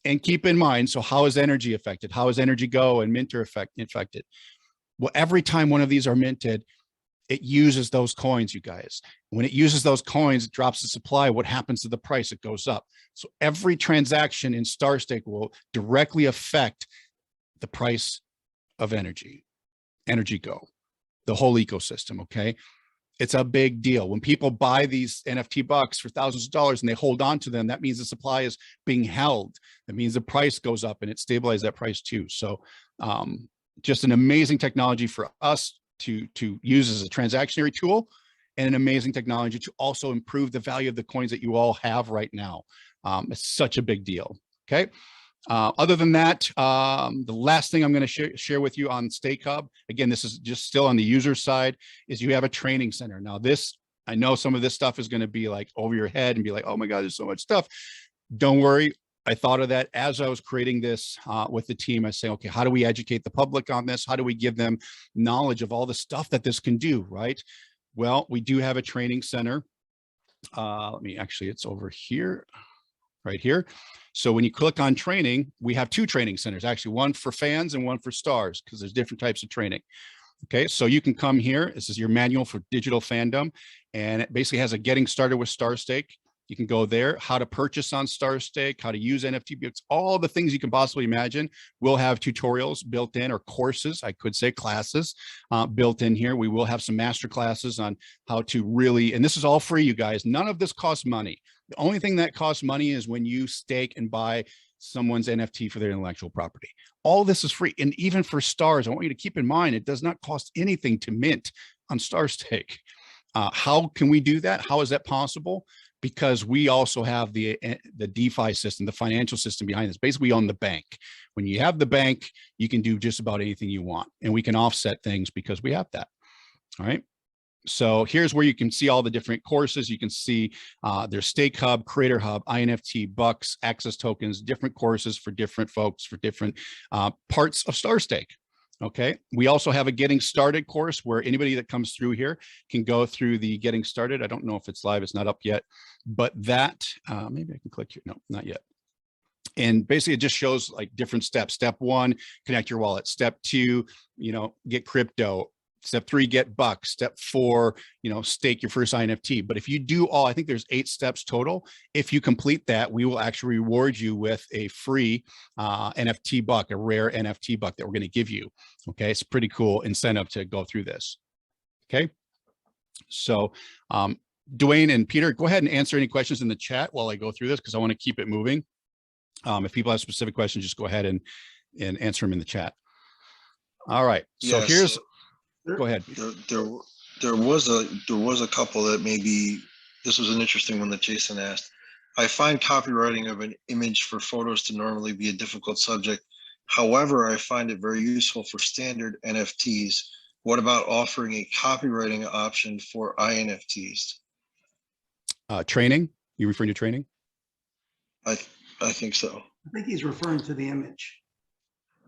And keep in mind, so how is NRGY affected? How is NRGY and Minter affected? Well, every time one of these are minted, it uses those coins, you guys. When it uses those coins, it drops the supply. What happens to the price? It goes up. So every transaction in StarStake will directly affect the price of NRGY, the whole ecosystem, okay? It's a big deal. When people buy these NFT bucks for thousands of dollars and they hold on to them, that means the supply is being held. That means the price goes up and it stabilizes that price too. So just an amazing technology for us to use as a transactionary tool, and an amazing technology to also improve the value of the coins that you all have right now. It's such a big deal, okay? Other than that, the last thing I'm going to share with you on Stake Hub, again, this is just still on the user side, is you have a training center. Now this, I know some of this stuff is going to be like over your head and be like, oh my God, there's so much stuff. Don't worry. I thought of that as I was creating this with the team. I say, okay, how do we educate the public on this? How do we give them knowledge of all the stuff that this can do, right? Well, we do have a training center. It's over here, right here. So when you click on training, we have two training centers, actually one for fans and one for stars, because there's different types of training. Okay, so you can come here. This is your manual for digital fandom, and it basically has a getting started with StarStake. You can go there, how to purchase on StarStake, how to use NFT bucks, all the things you can possibly imagine. We'll have tutorials built in, or courses, I could say classes built in here. We will have some master classes on how to really, and this is all free, you guys. None of this costs money. The only thing that costs money is when you stake and buy someone's NFT for their intellectual property. All this is free. And even for stars, I want you to keep in mind, it does not cost anything to mint on StarStake. How can we do that? How is that possible? Because we also have the DeFi system, the financial system behind this. Basically, we own the bank. When you have the bank, you can do just about anything you want. And we can offset things because we have that. All right. So here's where you can see all the different courses. You can see there's Stake Hub, Creator Hub, INFT, Bucks, Access Tokens, different courses for different folks for different parts of StarStake. Okay. We also have a Getting Started course where anybody that comes through here can go through the Getting Started. I don't know if it's live. It's not up yet, but that maybe I can click here. No, not yet. And basically it just shows like different steps. Step 1, connect your wallet. Step 2, get crypto. Step 3, get bucks. Step 4, stake your first NFT. But if you do all, I think there's 8 steps total. If you complete that, we will actually reward you with a free NFT buck, a rare NFT buck that we're going to give you. Okay, it's a pretty cool incentive to go through this. Okay, so Dwayne and Peter, go ahead and answer any questions in the chat while I go through this, because I want to keep it moving. If people have specific questions, just go ahead and answer them in the chat. All right, so here's. Go ahead. There was a couple that maybe this was an interesting one that Jason asked. I find copywriting of an image for photos to normally be a difficult subject. However, I find it very useful for standard NFTs. What about offering a copywriting option for INFTs? Training? You referring to training? I think so. I think he's referring to the image.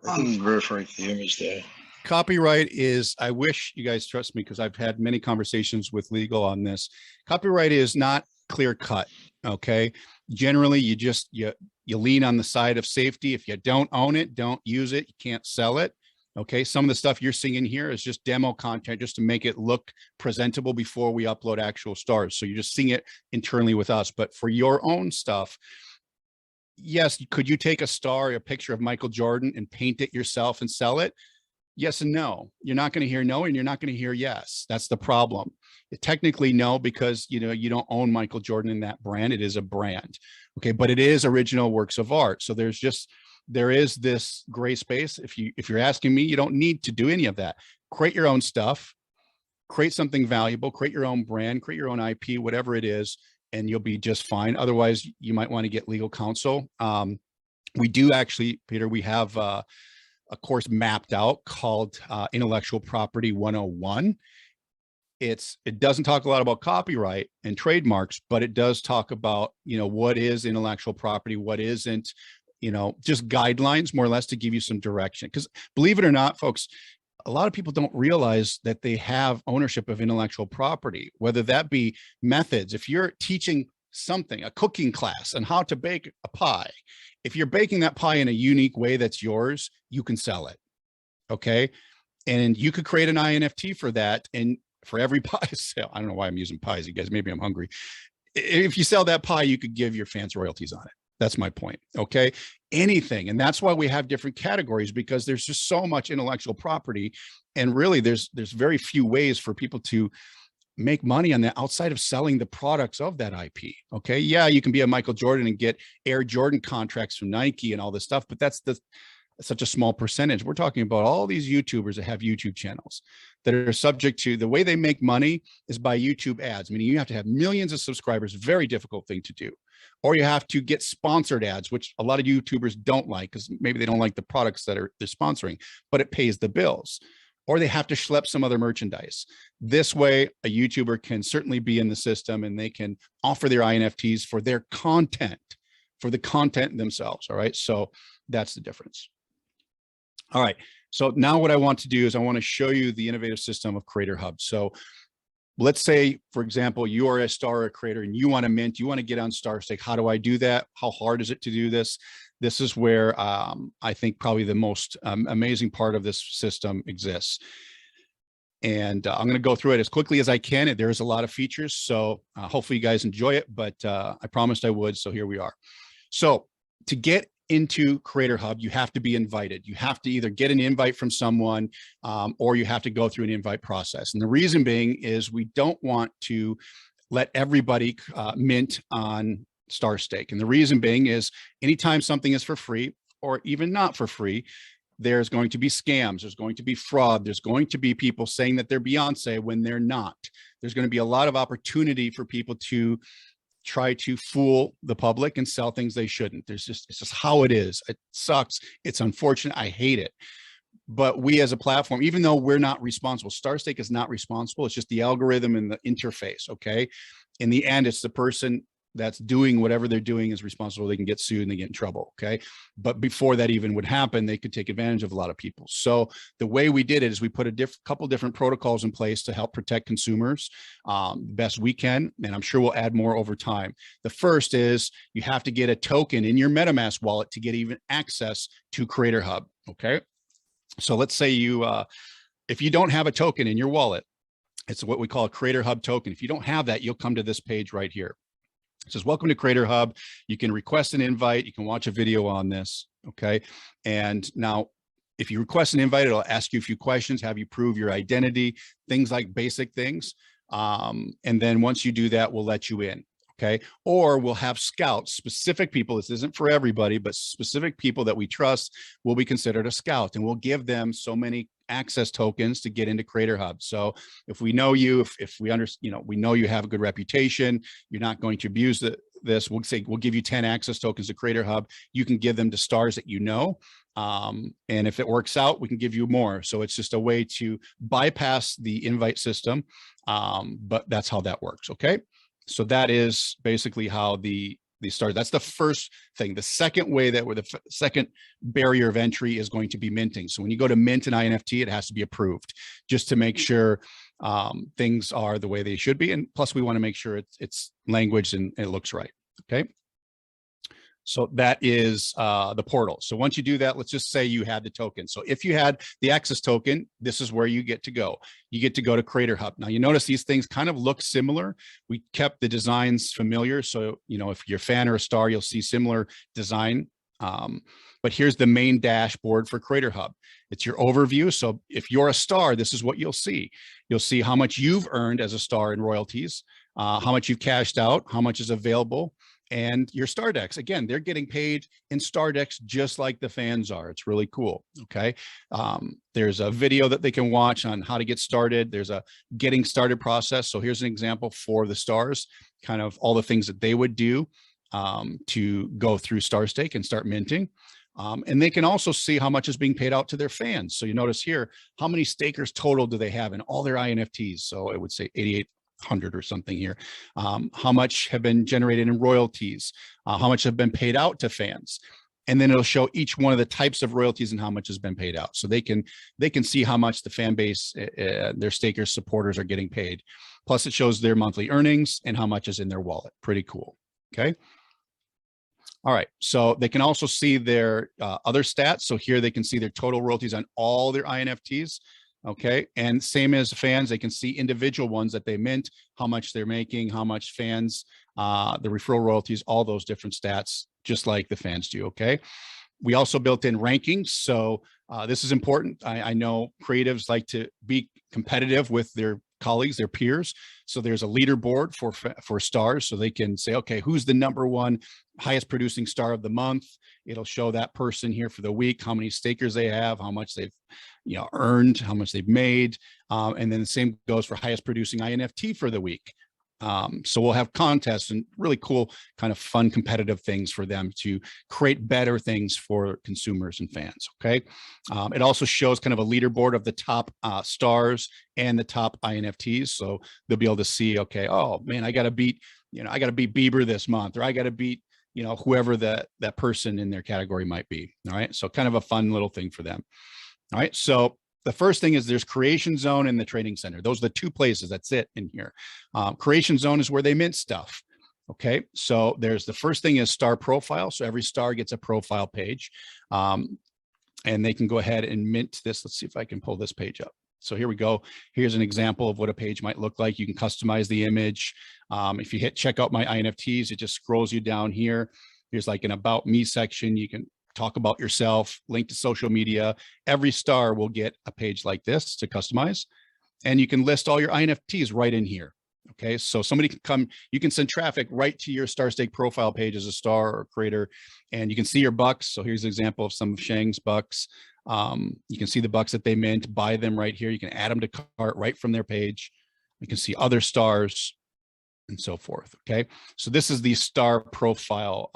I think he's referring to the image there. Copyright is, I wish you guys trust me, because I've had many conversations with legal on this. Copyright is not clear cut. Okay. Generally, you lean on the side of safety. If you don't own it, don't use it. You can't sell it. Okay. Some of the stuff you're seeing in here is just demo content just to make it look presentable before we upload actual stars. So you're just seeing it internally with us. But for your own stuff, yes, could you take a star, a picture of Michael Jordan, and paint it yourself and sell it? yes and no. You're not going to hear no, and you're not going to hear yes. That's the problem. Technically no, because you don't own Michael Jordan in that brand. It is a brand, okay, but it is original works of art. So there is this gray space. If you're asking me, you don't need to do any of that. Create your own stuff, create something valuable, create your own brand, create your own IP, whatever it is, and you'll be just fine. Otherwise, you might want to get legal counsel. We do actually, Peter, we have a course mapped out called Intellectual Property 101. It doesn't talk a lot about copyright and trademarks, but it does talk about, what is intellectual property, what isn't, just guidelines more or less to give you some direction. Because believe it or not, folks, a lot of people don't realize that they have ownership of intellectual property, whether that be methods. If you're teaching something, a cooking class on how to bake a pie, if you're baking that pie in a unique way that's yours, you can sell it. Okay. And you could create an INFT for that. And for every pie sale, I don't know why I'm using pies, you guys, maybe I'm hungry. If you sell that pie, you could give your fans royalties on it. That's my point. Okay. Anything. And that's why we have different categories, because there's just so much intellectual property. And really there's very few ways for people to make money on that outside of selling the products of that IP. Okay. Yeah. You can be a Michael Jordan and get Air Jordan contracts from Nike and all this stuff, but that's such a small percentage. We're talking about all these YouTubers that have YouTube channels that are subject to, the way they make money is by YouTube ads, meaning you have to have millions of subscribers, very difficult thing to do. Or you have to get sponsored ads, which a lot of YouTubers don't like because maybe they don't like the products that they're sponsoring, but it pays the bills. Or they have to schlep some other merchandise. This way, a YouTuber can certainly be in the system and they can offer their INFTs for their content, for the content themselves. All right. So that's the difference. All right. So now what I want to do is I want to show you the innovative system of Creator Hub. So let's say, for example, you are a star or a creator and you want to mint, you want to get on StarStake. How do I do that? How hard is it to do this? This is where I think probably the most amazing part of this system exists. And I'm going to go through it as quickly as I can. There's a lot of features, so hopefully you guys enjoy it, but I promised I would, so here we are. So to get into Creator Hub, you have to be invited. You have to either get an invite from someone or you have to go through an invite process. And the reason being is we don't want to let everybody mint on StarStake. And the reason being is anytime something is for free or even not for free, there's going to be scams, there's going to be fraud, there's going to be people saying that they're Beyonce when they're not. There's going to be a lot of opportunity for people to try to fool the public and sell things they shouldn't. It's just how it is. It sucks. It's unfortunate. I hate it. But we as a platform, even though we're not responsible, StarStake is not responsible. It's just the algorithm and the interface. Okay. In the end, it's the person that's doing whatever they're doing is responsible. They can get sued and they get in trouble. Okay. But before that even would happen, they could take advantage of a lot of people. So the way we did it is we put a couple different protocols in place to help protect consumers best we can. And I'm sure we'll add more over time. The first is you have to get a token in your MetaMask wallet to get even access to Creator Hub. Okay. So let's say if you don't have a token in your wallet, it's what we call a Creator Hub token. If you don't have that, you'll come to this page right here. It says, welcome to Creator Hub. You can request an invite. You can watch a video on this. Okay. And now if you request an invite, it'll ask you a few questions, have you prove your identity, things like basic things. And then once you do that, we'll let you in. Okay. Or we'll have scouts, specific people. This isn't for everybody, but specific people that we trust will be considered a scout, and we'll give them so many access tokens to get into Creator Hub. So if we know you, if we understand, we know you have a good reputation, you're not going to abuse this, we'll say, we'll give you 10 access tokens to Creator Hub. You can give them to stars that you know. And if it works out, we can give you more. So it's just a way to bypass the invite system. But that's how that works. Okay. So that is basically how the start. That's the first thing. The second way that the second barrier of entry is going to be minting. So when you go to mint an INFT, it has to be approved just to make sure things are the way they should be. And plus we want to make sure it's language and it looks right. Okay. So that is the portal. So once you do that, let's just say you had the token. So if you had the access token, this is where you get to go. You get to go to Creator Hub. Now you notice these things kind of look similar. We kept the designs familiar. So, if you're a fan or a star, you'll see similar design But here's the main dashboard for Creator Hub. It's your overview. So if you're a star, this is what you'll see. You'll see how much you've earned as a star in royalties, how much you've cashed out, how much is available, and your star decks. Again, they're getting paid in star decks just like the fans are. It's really cool. Okay. There's a video that they can watch on how to get started. There's a getting started process. So here's an example for the stars, kind of all the things that they would do to go through StarStake and start minting. And they can also see how much is being paid out to their fans. So you notice here, how many stakers total do they have in all their INFTs? So it would say 8,800 or something here. How much have been generated in royalties? How much have been paid out to fans? And then it'll show each one of the types of royalties and how much has been paid out. So they can see how much the fan base, their stakers, supporters are getting paid. Plus it shows their monthly earnings and how much is in their wallet. Pretty cool. Okay. All right, so they can also see their other stats. So here they can see their total royalties on all their INFTs. Okay, and same as fans, they can see individual ones that they mint, how much they're making, how much fans, the referral royalties, all those different stats, just like the fans do. Okay, we also built in rankings. So this is important. I know creatives like to be competitive with their colleagues, their peers. So there's a leaderboard for stars, so they can say, okay, who's the #1 highest producing star of the month? It'll show that person here for the week, how many stakers they have, how much they've earned, how much they've made. And then the same goes for highest producing INFT for the week. So we'll have contests and really cool kind of fun competitive things for them to create better things for consumers and fans. Okay. It also shows kind of a leaderboard of the top stars and the top INFTs. So they'll be able to see, okay, oh man, I got to beat, I got to beat Bieber this month, or I got to beat, whoever that person in their category might be. All right. So kind of a fun little thing for them. All right. So the first thing is there's Creation Zone and the Trading Center. Those are the two places. That's it in here. Creation Zone is where they mint stuff. Okay, so there's the first thing is star profile. So every star gets a profile page, and they can go ahead and mint this. Let's see if I can pull this page up. So here we go. Here's an example of what a page might look like. You can customize the image. If you hit check out my INFTs, it just scrolls you down here. There's like an about me section. You can talk about yourself, link to social media. Every star will get a page like this to customize, and you can list all your INFTs right in here. Okay, so somebody can come, you can send traffic right to your StarStake profile page as a star or creator, and you can see your bucks. So here's an example of some of Shang's bucks. You can see the bucks that they mint, buy them right here. You can add them to cart right from their page. You can see other stars and so forth. Okay, so this is the star profile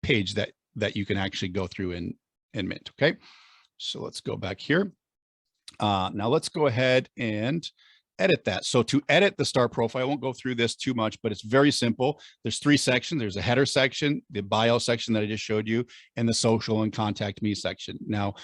page that you can actually go through and mint. Okay, so let's go back here. Now let's go ahead and edit that. So to edit the star profile, I won't go through this too much, but it's very simple. There's 3 sections. There's a header section, the bio section that I just showed you, and the social and contact me section. Now,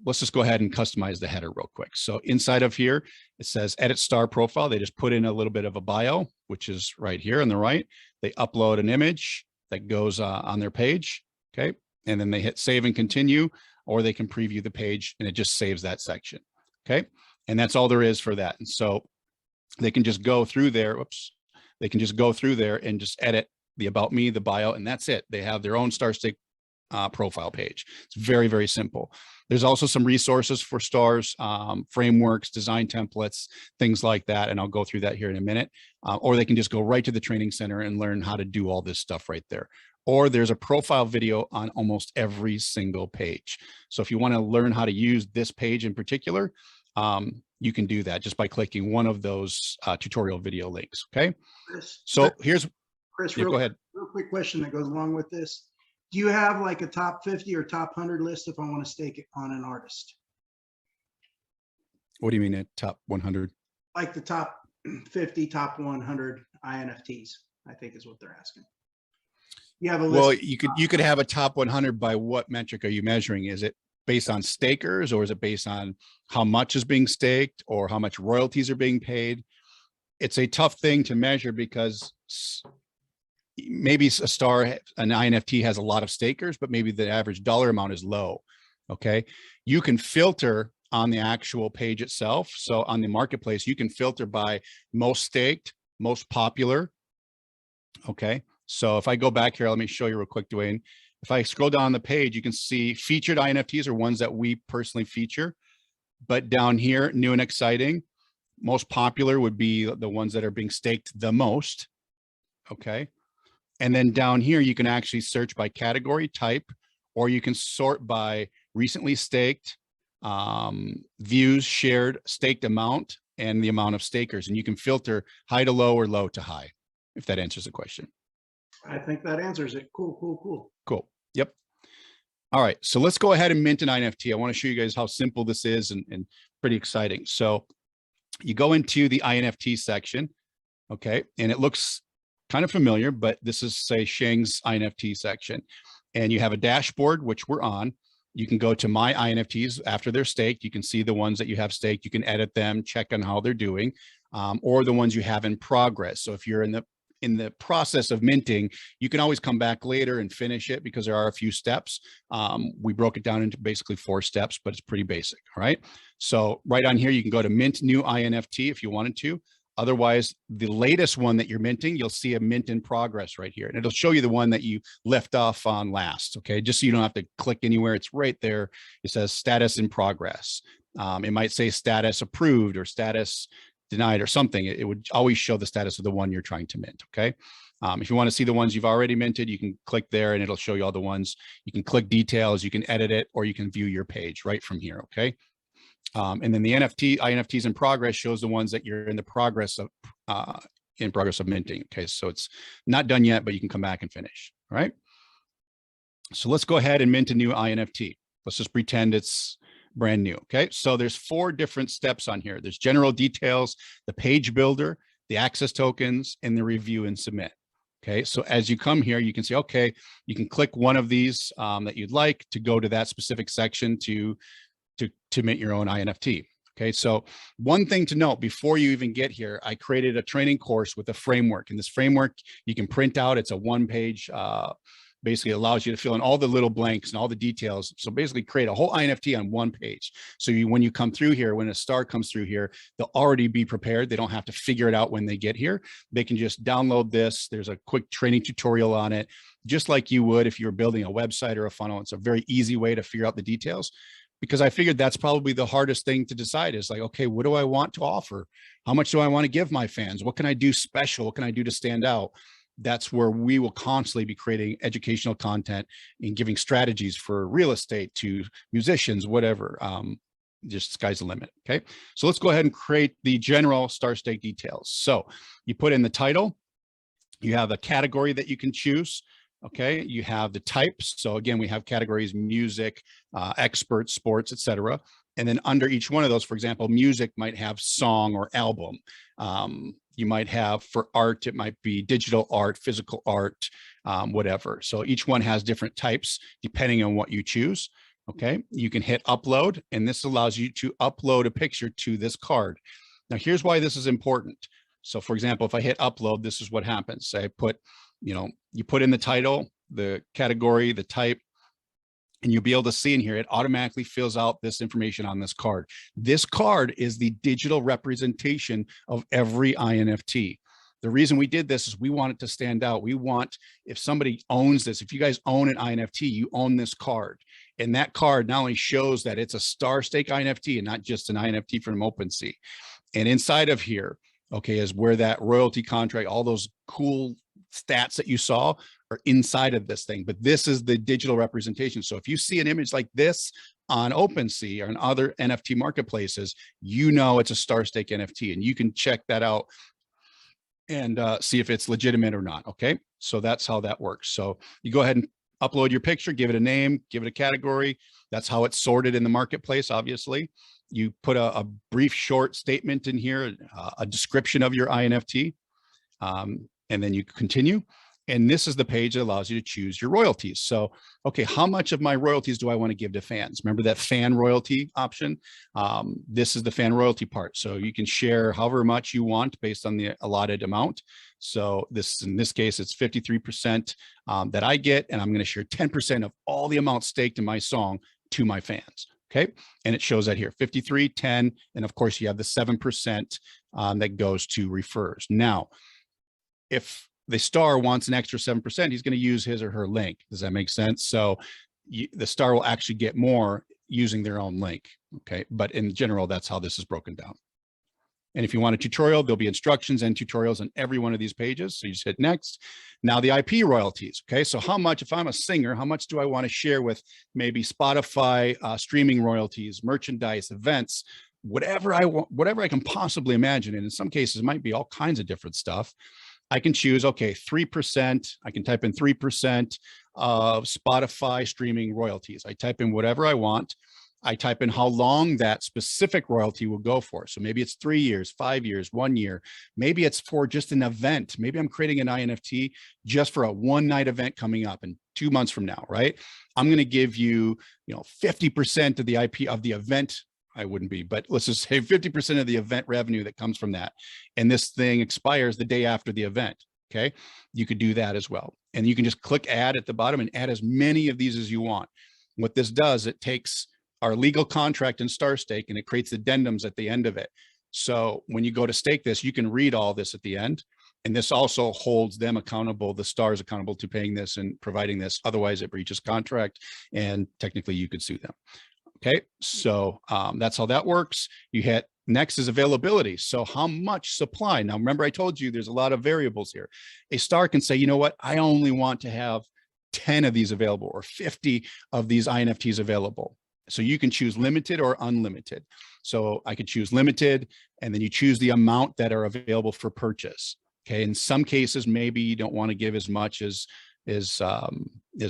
let's just go ahead and customize the header real quick. So inside of here, it says edit star profile. They just put in a little bit of a bio, which is right here on the right. They upload an image that goes on their page. Okay, and then they hit save and continue, or they can preview the page and it just saves that section. Okay, and that's all there is for that. And so they can just go through there. Whoops, they can just go through there and just edit the about me, the bio, and that's it. They have their own StarStake profile page. It's very, very simple. There's also some resources for stars, frameworks, design templates, things like that. And I'll go through that here in a minute. Or they can just go right to the training center and learn how to do all this stuff right there. Or there's a profile video on almost every single page. So if you want to learn how to use this page in particular, you can do that just by clicking one of those tutorial video links. Okay. Chris, so here's Chris, yeah, go ahead. Real quick question that goes along with this. Do you have like a top 50 or top 100 list if I want to stake it on an artist? What do you mean at top 100? Like the top 50, top 100 INFTs, I think is what they're asking. You have a list. Well, you could have a top 100 by what metric are you measuring? Is it based on stakers, or is it based on how much is being staked or how much royalties are being paid? It's a tough thing to measure because maybe a star, an INFT has a lot of stakers, but maybe the average dollar amount is low. Okay. You can filter on the actual page itself. So on the marketplace, you can filter by most staked, most popular. Okay. So if I go back here, let me show you real quick, Dwayne. If I scroll down the page, you can see featured INFTs are ones that we personally feature. But down here, new and exciting, most popular would be the ones that are being staked the most. Okay. And then down here, you can actually search by category type, or you can sort by recently staked, views, shared, staked amount, and the amount of stakers. And you can filter high to low or low to high, if that answers the question. I think that answers it. Cool, cool, cool. Cool. Yep. All right. So let's go ahead and mint an NFT. I want to show you guys how simple this is and pretty exciting. So you go into the INFT section. Okay. And it looks kind of familiar, but this is, say, Sheng's INFT section. And you have a dashboard, which we're on. You can go to my INFTs after they're staked. You can see the ones that you have staked. You can edit them, check on how they're doing, or the ones you have in progress. So if you're in the process of minting, you can always come back later and finish it because there are a few steps. We broke it down into basically 4 steps, but it's pretty basic. All right. So right on here, you can go to mint new INFT if you wanted to. Otherwise, the latest one that you're minting, you'll see a mint in progress right here. And it'll show you the one that you left off on last. Okay. Just so you don't have to click anywhere. It's right there. It says status in progress. It might say status approved or status denied or something. It would always show the status of the one you're trying to mint. Okay. If you want to see the ones you've already minted, you can click there and it'll show you all the ones. You can click details, you can edit it, or you can view your page right from here. Okay. And then the INFTs in progress shows the ones that you're in the progress of minting. Okay. So it's not done yet, but you can come back and finish. All right. So let's go ahead and mint a new INFT. Let's just pretend it's brand new. Okay. So there's 4 different steps on here. There's general details, the page builder, the access tokens, and the review and submit. Okay. So as you come here, you can say, okay, you can click one of these that you'd like to go to that specific section to mint your own INFT. Okay. So one thing to note before you even get here, I created a training course with a framework, and this framework you can print out. It's a 1-page, basically allows you to fill in all the little blanks and all the details. So basically create a whole INFT on 1 page. So when you come through here, when a star comes through here, they'll already be prepared. They don't have to figure it out when they get here. They can just download this. There's a quick training tutorial on it, just like you would if you were building a website or a funnel. It's a very easy way to figure out the details, because I figured that's probably the hardest thing to decide is like, okay, what do I want to offer? How much do I want to give my fans? What can I do special? What can I do to stand out? That's where we will constantly be creating educational content and giving strategies for real estate to musicians, whatever. Just sky's the limit. Okay. So let's go ahead and create the general StarStake details. So you put in the title, you have a category that you can choose. Okay, you have the types. So again, we have categories: music, expert, sports, etc. And then under each one of those, for example, music might have song or album. You might have for art, it might be digital art, physical art, whatever. So each one has different types depending on what you choose. Okay, you can hit upload, and this allows you to upload a picture to this card. Now, here's why this is important. So for example, if I hit upload, this is what happens. Say I put, you put in the title, the category, the type, and you'll be able to see in here, it automatically fills out this information on this card. This card is the digital representation of every INFT. The reason we did this is we want it to stand out. We want, if somebody owns this, if you guys own an INFT, you own this card. And that card not only shows that it's a StarStake INFT and not just an INFT from OpenSea. And inside of here, okay, is where that royalty contract, all those cool stats that you saw are inside of this thing, but this is the digital representation. So if you see an image like this on OpenSea or on other NFT marketplaces, it's a StarStake NFT, and you can check that out and see if it's legitimate or not. Okay, so that's how that works. So you go ahead and upload your picture, give it a name, give it a category. That's how it's sorted in the marketplace. Obviously, you put a brief short statement in here, a description of your INFT. And then you continue. And this is the page that allows you to choose your royalties. So, okay, how much of my royalties do I want to give to fans? Remember that fan royalty option? This is the fan royalty part. So you can share however much you want based on the allotted amount. So in this case, it's 53% that I get, and I'm going to share 10% of all the amount staked in my song to my fans. Okay, and it shows that here, 53, 10, and of course you have the 7% that goes to refers. Now, if the star wants an extra 7%, he's going to use his or her link. Does that make sense? So the star will actually get more using their own link. Okay. But in general, that's how this is broken down. And if you want a tutorial, there'll be instructions and tutorials on every one of these pages. So you just hit next. Now the IP royalties. Okay. So how much, if I'm a singer, how much do I want to share with maybe Spotify, streaming royalties, merchandise, events, whatever I want, whatever I can possibly imagine. And in some cases, it might be all kinds of different stuff. I can choose, okay, 3%. I can type in 3% of Spotify streaming royalties. I type in whatever I want. I type in how long that specific royalty will go for. So maybe it's 3 years, 5 years, 1 year. Maybe it's for just an event. Maybe I'm creating an INFT just for a one-night event coming up in 2 months from now, right? I'm going to give you, 50% of the IP of the event. I wouldn't be, but let's just say 50% of the event revenue that comes from that. And this thing expires the day after the event. Okay. You could do that as well. And you can just click add at the bottom and add as many of these as you want. What this does, it takes our legal contract in StarStake and it creates addendums at the end of it. So when you go to stake this, you can read all this at the end. And this also holds them accountable, the stars accountable to paying this and providing this. Otherwise it breaches contract and technically you could sue them. Okay, so that's how that works. You hit next is availability. So how much supply? Now, remember I told you there's a lot of variables here. A star can say, you know what, I only want to have 10 of these available or 50 of these INFTs available. So you can choose limited or unlimited. So I could choose limited and then you choose the amount that are available for purchase. Okay, in some cases, maybe you don't want to give as much as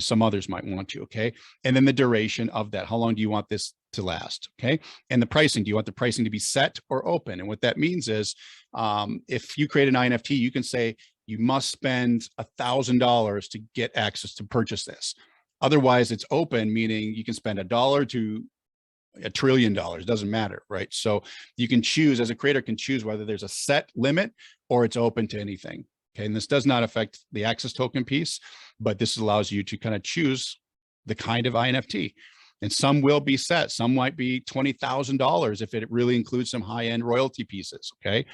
some others might want to. Okay, and then the duration of that, how long do you want this to last? Okay, and the pricing, do you want the pricing to be set or open? And what that means is if you create an INFT, you can say you must spend $1,000 to get access to purchase this. Otherwise it's open, meaning you can spend $1 to $1 trillion, doesn't matter, right? So you can choose, as a creator can choose whether there's a set limit or it's open to anything. Okay, and this does not affect the access token piece, but this allows you to kind of choose the kind of INFT. And some will be set. Some might be $20,000 if it really includes some high-end royalty pieces. Okay,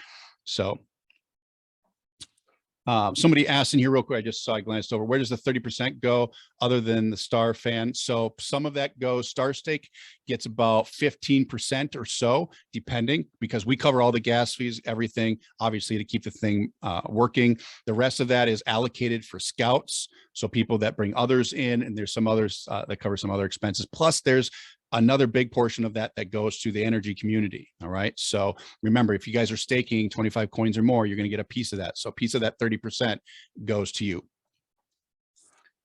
so somebody asked in here real quick, I just saw, I glanced over, where does the 30% go other than the star fan? So some of that goes, StarStake gets about 15% or so, depending, because we cover all the gas fees, everything, obviously to keep the thing working. The rest of that is allocated for scouts. So people that bring others in, and there's some others that cover some other expenses. Plus there's another big portion of that that goes to the NRGY community. All right. So remember, if you guys are staking 25 coins or more, you're going to get a piece of that. So a piece of that 30% goes to you.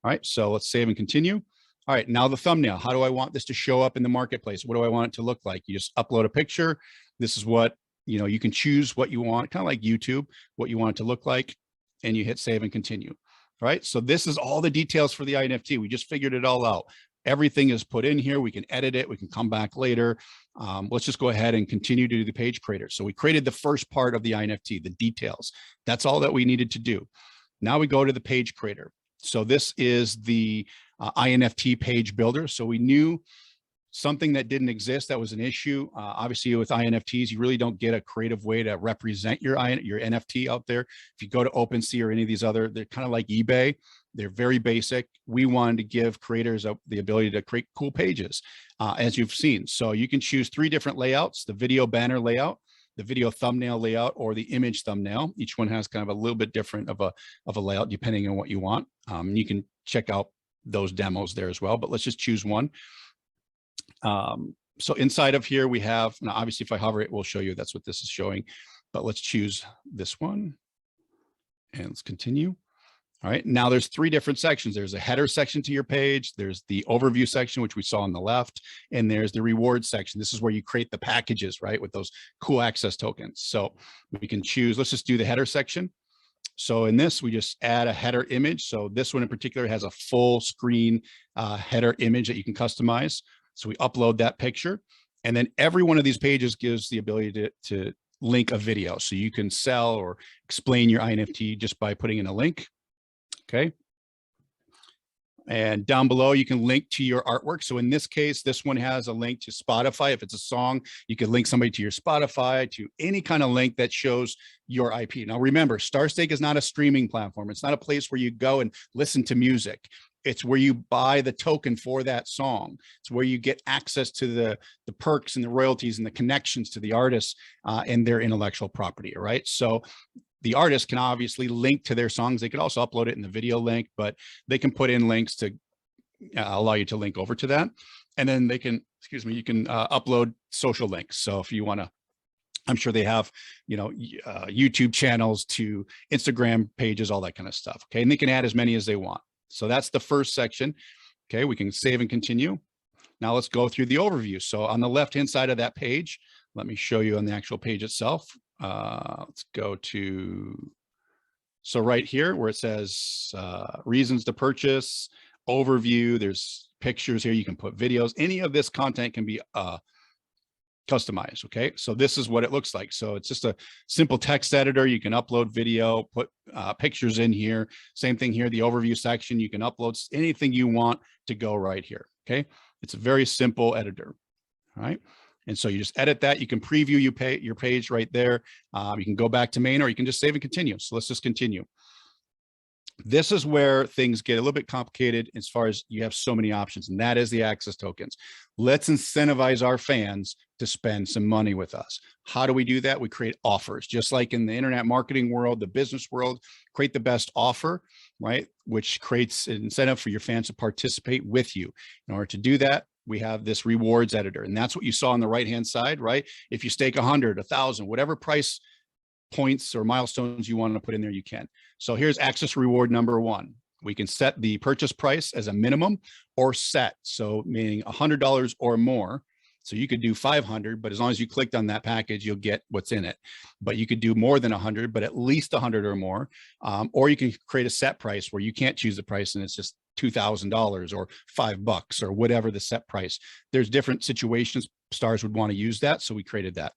All right. So let's save and continue. All right. Now the thumbnail. How do I want this to show up in the marketplace? What do I want it to look like? You just upload a picture. This is what, you can choose what you want, kind of like YouTube, what you want it to look like, and you hit save and continue. All right. So this is all the details for the INFT. We just figured it all out. Everything is put in here. We can edit it. We can come back later. Let's just go ahead and continue to do the page creator. So we created the first part of the INFT, the details. That's all that we needed to do. Now we go to the page creator. So this is the INFT page builder. So we knew something that didn't exist that was an issue. Obviously with INFTs, you really don't get a creative way to represent your NFT out there. If you go to OpenSea or any of these other, they're kind of like eBay. They're very basic. We wanted to give creators the ability to create cool pages, as you've seen. So you can choose 3 different layouts: the video banner layout, the video thumbnail layout, or the image thumbnail. Each one has kind of a little bit different of a layout depending on what you want. You can check out those demos there as well, but let's just choose one. So inside of here we have, now obviously if I hover it will show you that's what this is showing, but let's choose this one and let's continue. All right, now there's 3 different sections. There's a header section to your page. There's the overview section, which we saw on the left, and there's the reward section. This is where you create the packages, right, with those cool access tokens. So we can choose, let's just do the header section. So in this, we just add a header image. So this one in particular has a full screen header image that you can customize. So we upload that picture, and then every one of these pages gives the ability to link a video. So you can sell or explain your INFT just by putting in a link. Okay. And down below, you can link to your artwork. So in this case, this one has a link to Spotify. If it's a song, you can link somebody to your Spotify, to any kind of link that shows your IP. Now, remember, StarStake is not a streaming platform. It's not a place where you go and listen to music. It's where you buy the token for that song. It's where you get access to the perks and the royalties and the connections to the artists and their intellectual property, all right? So the artist can obviously link to their songs. They could also upload it in the video link, but they can put in links to allow you to link over to that. And then they can, excuse me, you can upload social links. So if you want to, I'm sure they have, you know, YouTube channels to Instagram pages, all that kind of stuff. Okay. And they can add as many as they want. So that's the first section. Okay. We can save and continue. Now let's go through the overview. So on the left-hand side of that page, let me show you on the actual page itself. Let's go to, so right here where it says reasons to purchase, overview, there's pictures here, you can put videos, any of this content can be customized. Okay, so this is what it looks like. So it's just a simple text editor. You can upload video, put pictures in here. Same thing here, the overview section, you can upload anything you want to go right here. Okay, it's a very simple editor. All right. And so you just edit that. You can preview your page right there. You can go back to main, or you can just save and continue. So let's just continue. This is where things get a little bit complicated as far as you have so many options, and that is the access tokens. Let's incentivize our fans to spend some money with us. How do we do that? We create offers, just like in the internet marketing world, the business world, create the best offer, right? Which creates an incentive for your fans to participate with you. In order to do that, we have this rewards editor, and that's what you saw on the right-hand side, right? If you stake 100, 1,000, whatever price points or milestones you want to put in there, you can. So here's access reward number 1. We can set the purchase price as a minimum or set. So meaning $100 or more. So you could do 500, but as long as you clicked on that package, you'll get what's in it. But you could do more than 100, but at least 100 or more. Or you can create a set price where you can't choose the price and it's just $2,000 or $5 or whatever the set price. There's different situations stars would want to use that. So we created that.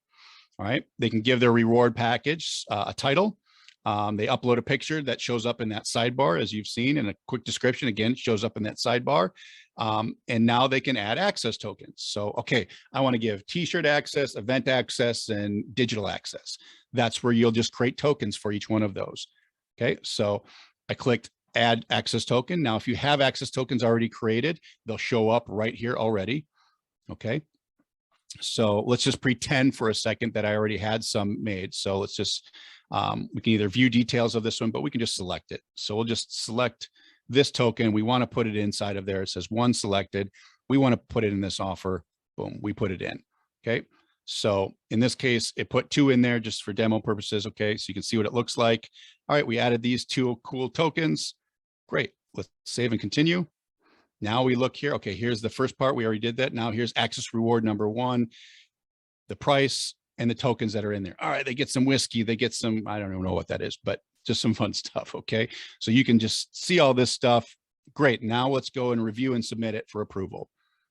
All right. They can give their reward package a title. They upload a picture that shows up in that sidebar, as you've seen, and a quick description again shows up in that sidebar. And now they can add access tokens. So, okay, I want to give t-shirt access, event access, and digital access. That's where you'll just create tokens for each one of those. Okay, so I clicked add access token. Now, if you have access tokens already created, they'll show up right here already. Okay. So let's just pretend for a second that I already had some made. So let's just, we can either view details of this one, but we can just select it. So we'll just select this token. We want to put it inside of there. It says 1 selected. We want to put it in this offer. Boom, we put it in. Okay. So in this case, it put 2 in there just for demo purposes. Okay. So you can see what it looks like. All right. We added these 2 cool tokens. Great. Let's save and continue. Now we look here. Okay, here's the first part. We already did that. Now here's access reward number 1, the price and the tokens that are in there. All right, they get some whiskey. They get some, I don't even know what that is, but just some fun stuff. Okay, so you can just see all this stuff. Great. Now let's go and review and submit it for approval.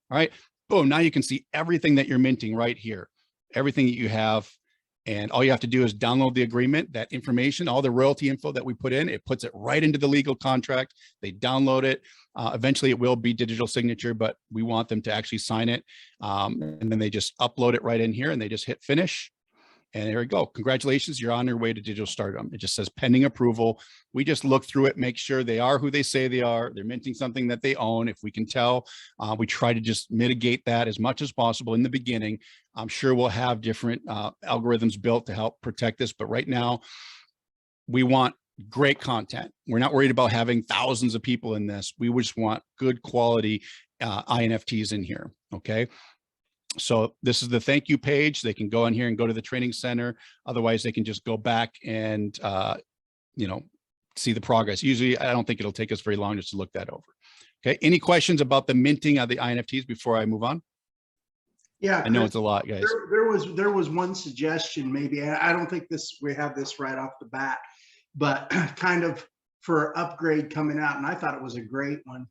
All right, boom. Now you can see everything that you're minting right here, everything that you have. And all you have to do is download the agreement, that information, all the royalty info that we put in, it puts it right into the legal contract. They download it. Eventually it will be digital signature, but we want them to actually sign it. And then they just upload it right in here and they just hit finish. And there we go. Congratulations, you're on your way to digital stardom. It just says pending approval. We just look through it, make sure they are who they say they are. They're minting something that they own. If we can tell, we try to just mitigate that as much as possible in the beginning. I'm sure we'll have different algorithms built to help protect this, but right now we want great content. We're not worried about having thousands of people in this. We just want good quality INFTs in here, okay? So this is the thank you page. They can go in here and go to the training center. Otherwise, they can just go back and, you know, see the progress. Usually, I don't think it'll take us very long just to look that over. Okay. Any questions about the minting of the INFTs before I move on? Yeah, I know it's a lot, guys. There was one suggestion, maybe. I don't think we have this right off the bat, but kind of for upgrade coming out, and I thought it was a great one.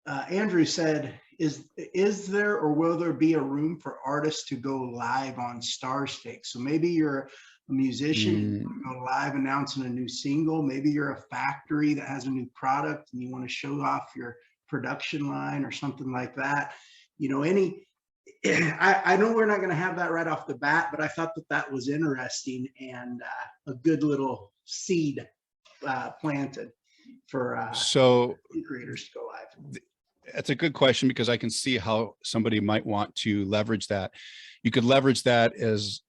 Andrew said, is there or will there be a room for artists to go live on StarStake? So maybe you're a musician, you want to go live announcing a new single. Maybe you're a factory that has a new product and you want to show off your production line or something like that. You know, I know we're not going to have that right off the bat, but I thought that that was interesting and a good little seed planted for so creators to go live. That's a good question, because I can see how somebody might want to leverage that. You could leverage that as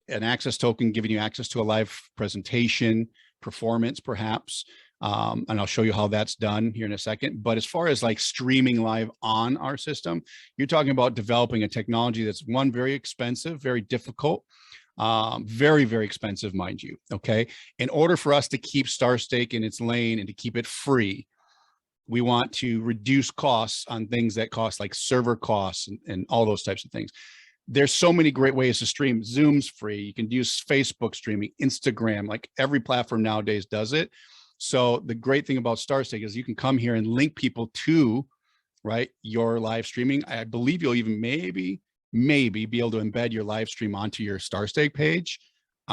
an access token, giving you access to a live presentation, performance perhaps. And I'll show you how that's done here in a second. But as far as like streaming live on our system, you're talking about developing a technology that's, one, very expensive, very difficult, very, very expensive, mind you. Okay. In order for us to keep StarStake in its lane and to keep it free, we want to reduce costs on things that cost, like server costs and all those types of things. There's so many great ways to stream. Zoom's free. You can use Facebook streaming, Instagram, like every platform nowadays does it. So the great thing about StarStake is you can come here and link people to, right, your live streaming. I believe you'll even maybe be able to embed your live stream onto your StarStake page.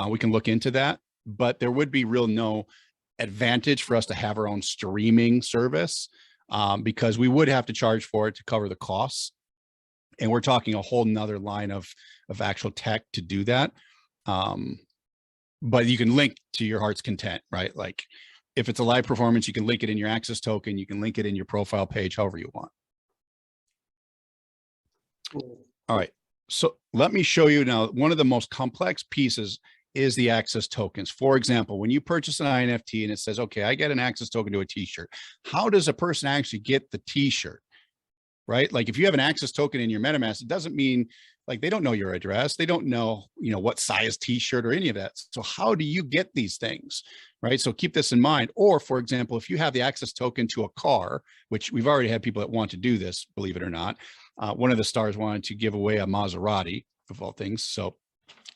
We can look into that, but there would be no advantage for us to have our own streaming service, because we would have to charge for it to cover the costs. And we're talking a whole nother line of actual tech to do that. But you can link to your heart's content, right? Like if it's a live performance, you can link it in your access token, you can link it in your profile page, however you want. Cool. All right, so let me show you now, one of the most complex pieces is the access tokens. For example, when you purchase an NFT and it says, okay, I get an access token to a t-shirt, how does a person actually get the t-shirt, right? Like if you have an access token in your MetaMask, it doesn't mean, like, they don't know your address. They don't know, what size t-shirt or any of that. So how do you get these things, right? So keep this in mind. Or for example, if you have the access token to a car, which we've already had people that want to do this, believe it or not. One of the stars wanted to give away a Maserati of all things. So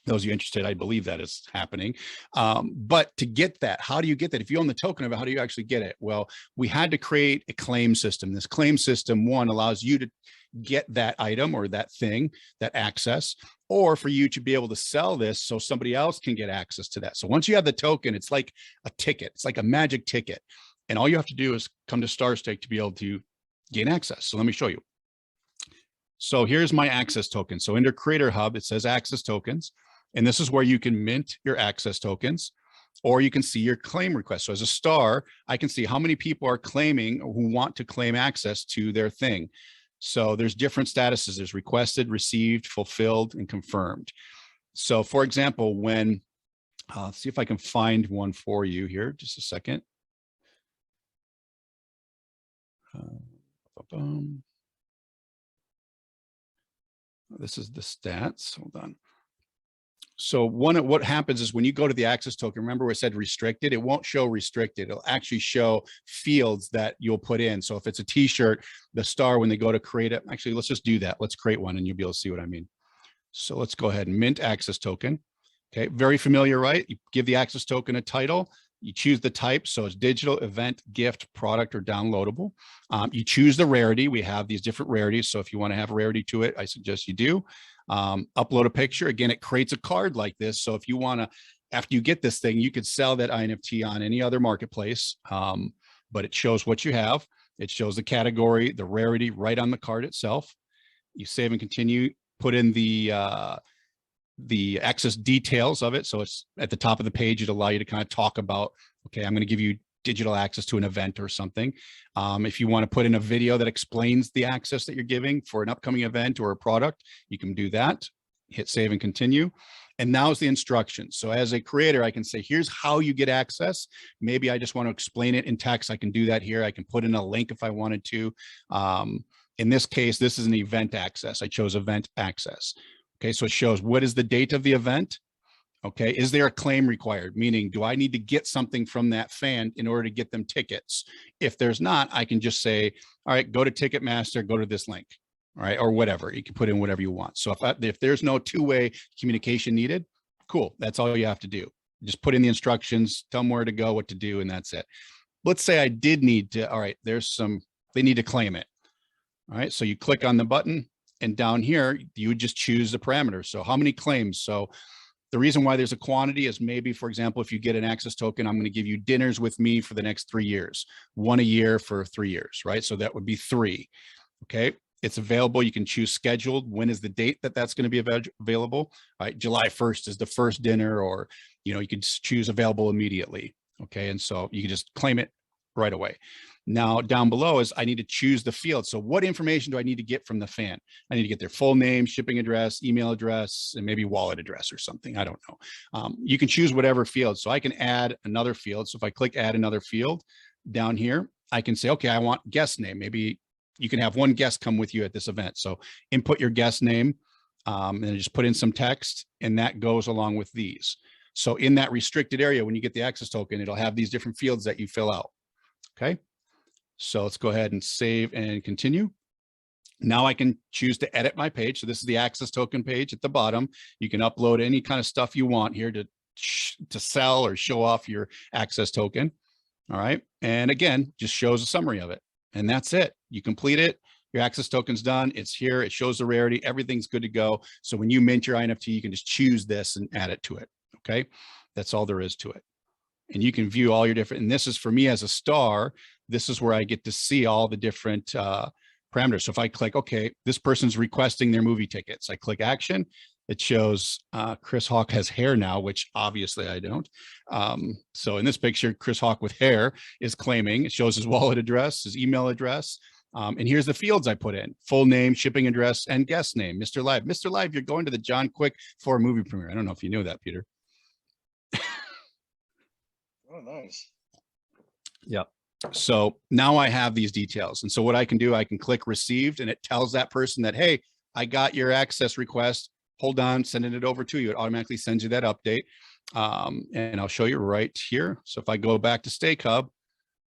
those of you interested, I believe that is happening. But to get that, how do you get that? If you own the token of it, how do you actually get it? Well, we had to create a claim system. This claim system, one, allows you to get that item or that thing, that access, or for you to be able to sell this so somebody else can get access to that. So once you have the token, it's like a ticket. It's like a magic ticket. And all you have to do is come to StarStake to be able to gain access. So let me show you. So here's my access token. So under Creator Hub, it says access tokens. And this is where you can mint your access tokens, or you can see your claim request. So as a star, I can see how many people are claiming or who want to claim access to their thing. So there's different statuses. There's requested, received, fulfilled, and confirmed. So for example, when, let's see if I can find one for you here, just a second. This is the stats, hold on. So what happens is when you go to the access token, remember where it said restricted, it won't show restricted. It'll actually show fields that you'll put in. So if it's a t-shirt, the star, when they go to create it, actually, let's just do that. Let's create one and you'll be able to see what I mean. So let's go ahead and mint access token. Okay, very familiar, right? You give the access token a title, you choose the type. So it's digital, event, gift, product, or downloadable. You choose the rarity. We have these different rarities. So if you want to have rarity to it, I suggest you do. Upload a picture. Again, it creates a card like this. So if you want to, after you get this thing, you could sell that NFT on any other marketplace, but it shows what you have. It shows the category, the rarity right on the card itself. You save and continue, put in the access details of it. So it's at the top of the page. It'll allow you to kind of talk about, okay, I'm going to give you digital access to an event or something. If you want to put in a video that explains the access that you're giving for an upcoming event or a product, you can do that. Hit save and continue. And now's the instructions. So as a creator, I can say, here's how you get access. Maybe I just want to explain it in text. I can do that here. I can put in a link if I wanted to. In this case, this is an event access. I chose event access. Okay, so it shows what is the date of the event. Okay, is there a claim required? Meaning, do I need to get something from that fan in order to get them tickets? If there's not, I can just say, all right, go to Ticketmaster, go to this link, all right, or whatever. You can put in whatever you want. So if there's no two-way communication needed, cool, that's all you have to do. Just put in the instructions, tell them where to go, what to do, and that's it. Let's say I did need to, all right, they need to claim it. All right, so you click on the button, and down here, you would just choose the parameters. So how many claims? So The reason why there's a quantity is maybe, for example, if you get an access token, I'm going to give you dinners with me for the next 3 years, one a year for 3 years, right? So that would be 3. Okay. It's available. You can choose scheduled. When is the date that that's going to be available? Right. July 1st is the first dinner, or, you can choose available immediately. Okay. And so you can just claim it right away. Now down below is I need to choose the field. So what information do I need to get from the fan? I need to get their full name, shipping address, email address, and maybe wallet address or something. I don't know. You can choose whatever field. So I can add another field. So if I click add another field down here, I can say, okay, I want guest name. Maybe you can have one guest come with you at this event. So input your guest name and then just put in some text, and that goes along with these. So in that restricted area, when you get the access token, it'll have these different fields that you fill out. Okay. So let's go ahead and save and continue. Now I can choose to edit my page. So this is the access token page at the bottom. You can upload any kind of stuff you want here to sell or show off your access token. All right. And again, just shows a summary of it. And that's it. You complete it. Your access token's done. It's here. It shows the rarity. Everything's good to go. So when you mint your NFT, you can just choose this and add it to it. Okay. That's all there is to it. And you can view all your different, and this is for me as a star, this is where I get to see all the different parameters. So if I click, okay, this person's requesting their movie tickets, I click action, it shows Chris Hawk has hair now, which obviously I don't. So in this picture, Chris Hawk with hair is claiming, it shows his wallet address, his email address. And here's the fields I put in: full name, shipping address, and guest name, Mr. Live. Mr. Live, you're going to the John Quick for a movie premiere. I don't know if you knew that, Peter. Oh, nice. Yep. So now I have these details. And so what I can do, I can click received, and it tells that person that, hey, I got your access request. Hold on, sending it over to you. It automatically sends you that update. And I'll show you right here. So if I go back to Stake Hub,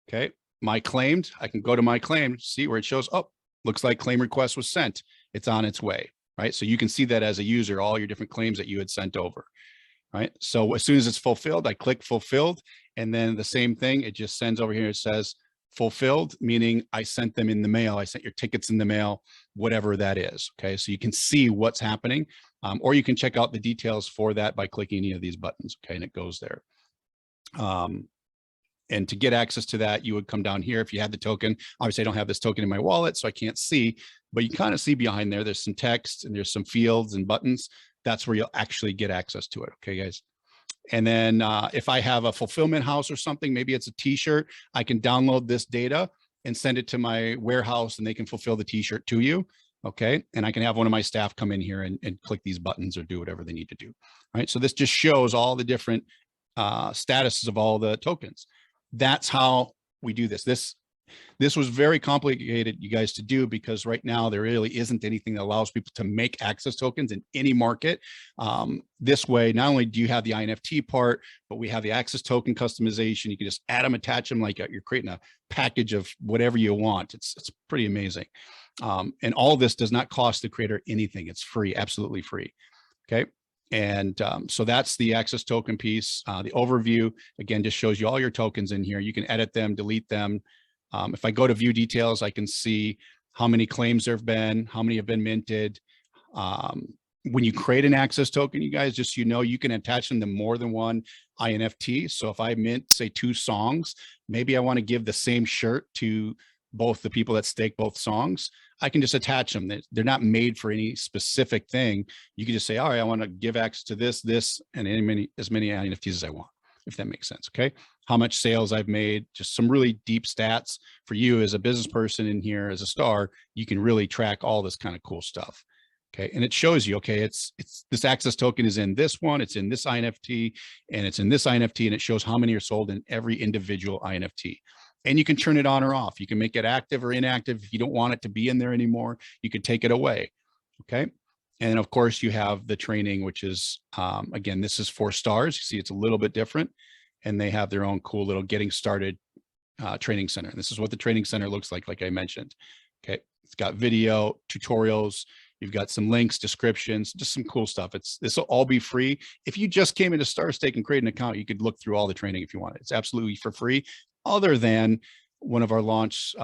okay, my claimed, I can go to my claimed, see where it shows, oh, looks like claim request was sent. It's on its way, right? So you can see that as a user, all your different claims that you had sent over. Right. So as soon as it's fulfilled, I click fulfilled, and then the same thing, it just sends over here. It says fulfilled, meaning I sent them in the mail. I sent your tickets in the mail, whatever that is. Okay. So you can see what's happening, or you can check out the details for that by clicking any of these buttons. Okay. And it goes there. And to get access to that, you would come down here. If you had the token, obviously I don't have this token in my wallet, so I can't see, but you kind of see behind there, there's some text and there's some fields and buttons. That's where you'll actually get access to it. Okay, guys. And then if I have a fulfillment house or something, maybe it's a t-shirt, I can download this data and send it to my warehouse, and they can fulfill the t-shirt to you. Okay. And I can have one of my staff come in here and click these buttons or do whatever they need to do. All right. So this just shows all the different statuses of all the tokens. That's how we do this. This was very complicated, you guys, to do, because right now there really isn't anything that allows people to make access tokens in any market. This way, not only do you have the INFT part, but we have the access token customization. You can just add them, attach them, like you're creating a package of whatever you want. It's pretty amazing. And all this does not cost the creator anything. It's free, absolutely free. Okay. And so that's the access token piece. The overview, again, just shows you all your tokens in here. You can edit them, delete them. If I go to view details, I can see how many claims there have been, how many have been minted. When you create an access token, you guys, just so you know, you can attach them to more than one INFT. So if I mint, say, 2 songs, maybe I want to give the same shirt to both the people that stake both songs. I can just attach them. They're not made for any specific thing. You can just say, all right, I want to give access to this, and as many INFTs as I want, if that makes sense. Okay. How much sales I've made, just some really deep stats for you as a business person in here, as a star. You can really track all this kind of cool stuff. Okay. And it shows you, okay, it's this access token is in this one, it's in this INFT, and it's in this INFT, and it shows how many are sold in every individual INFT. And you can turn it on or off. You can make it active or inactive. If you don't want it to be in there anymore, you can take it away. Okay. And of course you have the training, which is, again, this is for stars. You see, it's a little bit different, and they have their own cool little getting started training center. This is what the training center looks like I mentioned. Okay. It's got video tutorials. You've got some links, descriptions, just some cool stuff. This will all be free. If you just came into StarStake and created an account, you could look through all the training if you wanted. It's absolutely for free, other than one of our launch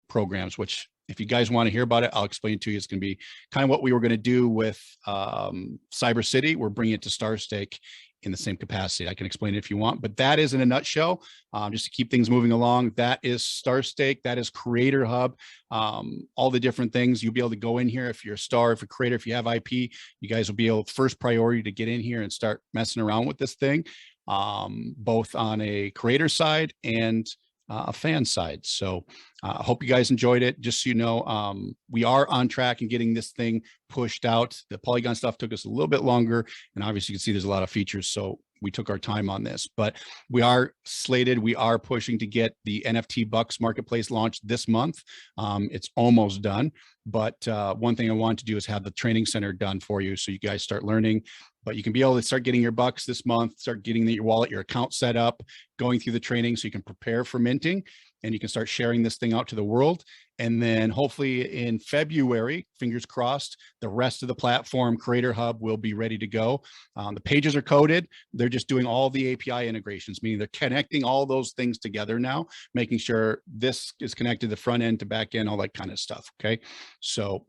programs, which if you guys want to hear about it, I'll explain it to you. It's going to be kind of what we were going to do with Cyber City. We're bringing it to StarStake in the same capacity. I can explain it if you want, but that is in a nutshell, just to keep things moving along. That is StarStake. That is Creator Hub. All the different things you'll be able to go in here. If you're a star, if you're a creator, if you have IP, you guys will be able, first priority to get in here and start messing around with this thing, both on a creator side and a fan side. So I hope you guys enjoyed it. Just so you know, we are on track and getting this thing pushed out. The Polygon stuff took us a little bit longer, and obviously you can see there's a lot of features, so we took our time on this, but we are slated, we are pushing to get the NFT Bucks marketplace launched this month. It's almost done, but one thing I want to do is have the training center done for you so you guys start learning. But you can be able to start getting your bucks this month, start getting your wallet, your account set up, going through the training so you can prepare for minting, and you can start sharing this thing out to the world. And then hopefully in February, fingers crossed, the rest of the platform, Creator Hub, will be ready to go. The pages are coded. They're just doing all the API integrations, meaning they're connecting all those things together now, making sure this is connected to front end to back end, all that kind of stuff. Okay. So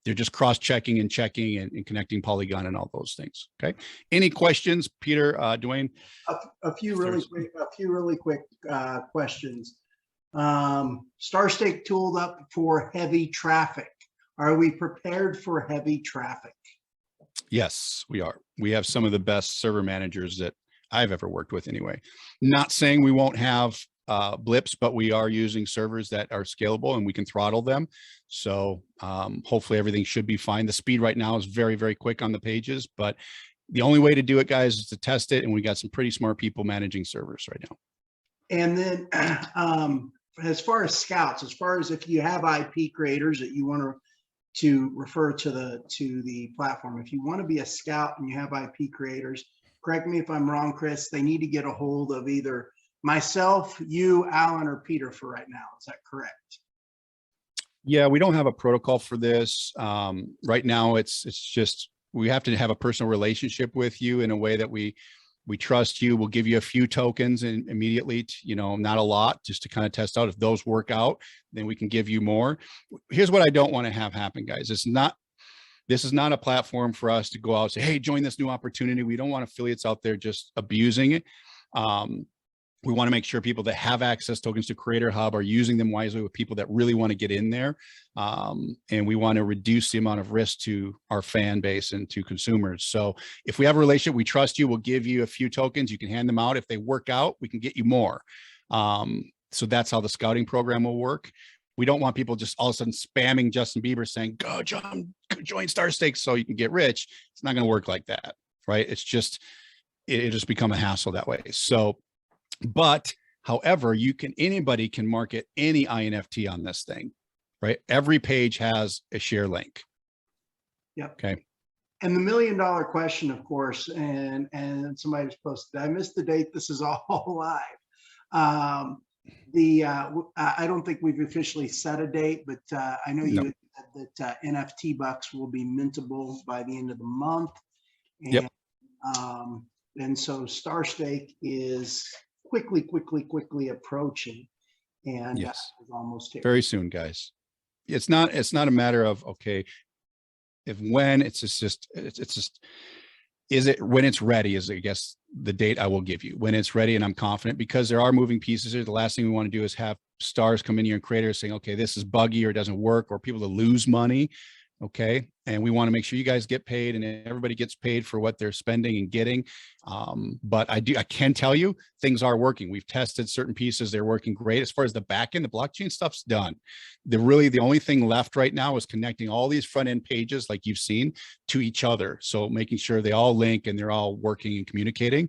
they're just cross-checking and checking and connecting Polygon and all those things. Okay. Any questions, Peter, Dwayne? A few really quick questions. StarStake tooled up for heavy traffic. Are we prepared for heavy traffic? Yes, we are. We have some of the best server managers that I've ever worked with anyway. Not saying we won't have blips, but we are using servers that are scalable and we can throttle them. So hopefully everything should be fine. The speed right now is very, very quick on the pages, but the only way to do it, guys, is to test it. And we got some pretty smart people managing servers right now. And then as far as scouts, as far as if you have IP creators that you want to refer to the platform, if you want to be a scout and you have IP creators, correct me if I'm wrong, Chris, they need to get a hold of either myself, you, Alan, or Peter for right now. Is that correct? Yeah, we don't have a protocol for this. Right now, it's just, we have to have a personal relationship with you in a way that we trust you. We'll give you a few tokens and immediately, you know, not a lot, just to kind of test out. If those work out, then we can give you more. Here's what I don't want to have happen, guys. This is not a platform for us to go out and say, hey, join this new opportunity. We don't want affiliates out there just abusing it. We want to make sure people that have access tokens to Creator Hub are using them wisely with people that really want to get in there. And we want to reduce the amount of risk to our fan base and to consumers. So if we have a relationship, we trust you, we'll give you a few tokens. You can hand them out. If they work out, we can get you more. So that's how the scouting program will work. We don't want people just all of a sudden spamming Justin Bieber saying, go join StarStake so you can get rich. It's not going to work like that, right? It's just, it'll just become a hassle that way. So, but however, anybody can market any INFT on this thing, right? Every page has a share link. Yep. Okay. And the $1 million question, of course, and somebody just posted, I missed the date. This is all live. I don't think we've officially set a date, but I know you said that NFT Bucks will be mintable by the end of the month. And, yep. And so StarStake is quickly approaching, and yes, is almost here. Very soon, guys. It's not a matter of, okay, when it's just is it when it's ready is, I guess, the date I will give you when it's ready. And I'm confident because there are moving pieces here. The last thing we want to do is have stars come in here and creators saying, okay, this is buggy or it doesn't work, or people to lose money. Okay. And we want to make sure you guys get paid and everybody gets paid for what they're spending and getting. But I can tell you things are working. We've tested certain pieces. They're working great. As far as the back end, the blockchain stuff's done. The only thing left right now is connecting all these front end pages like you've seen to each other. So making sure they all link and they're all working and communicating.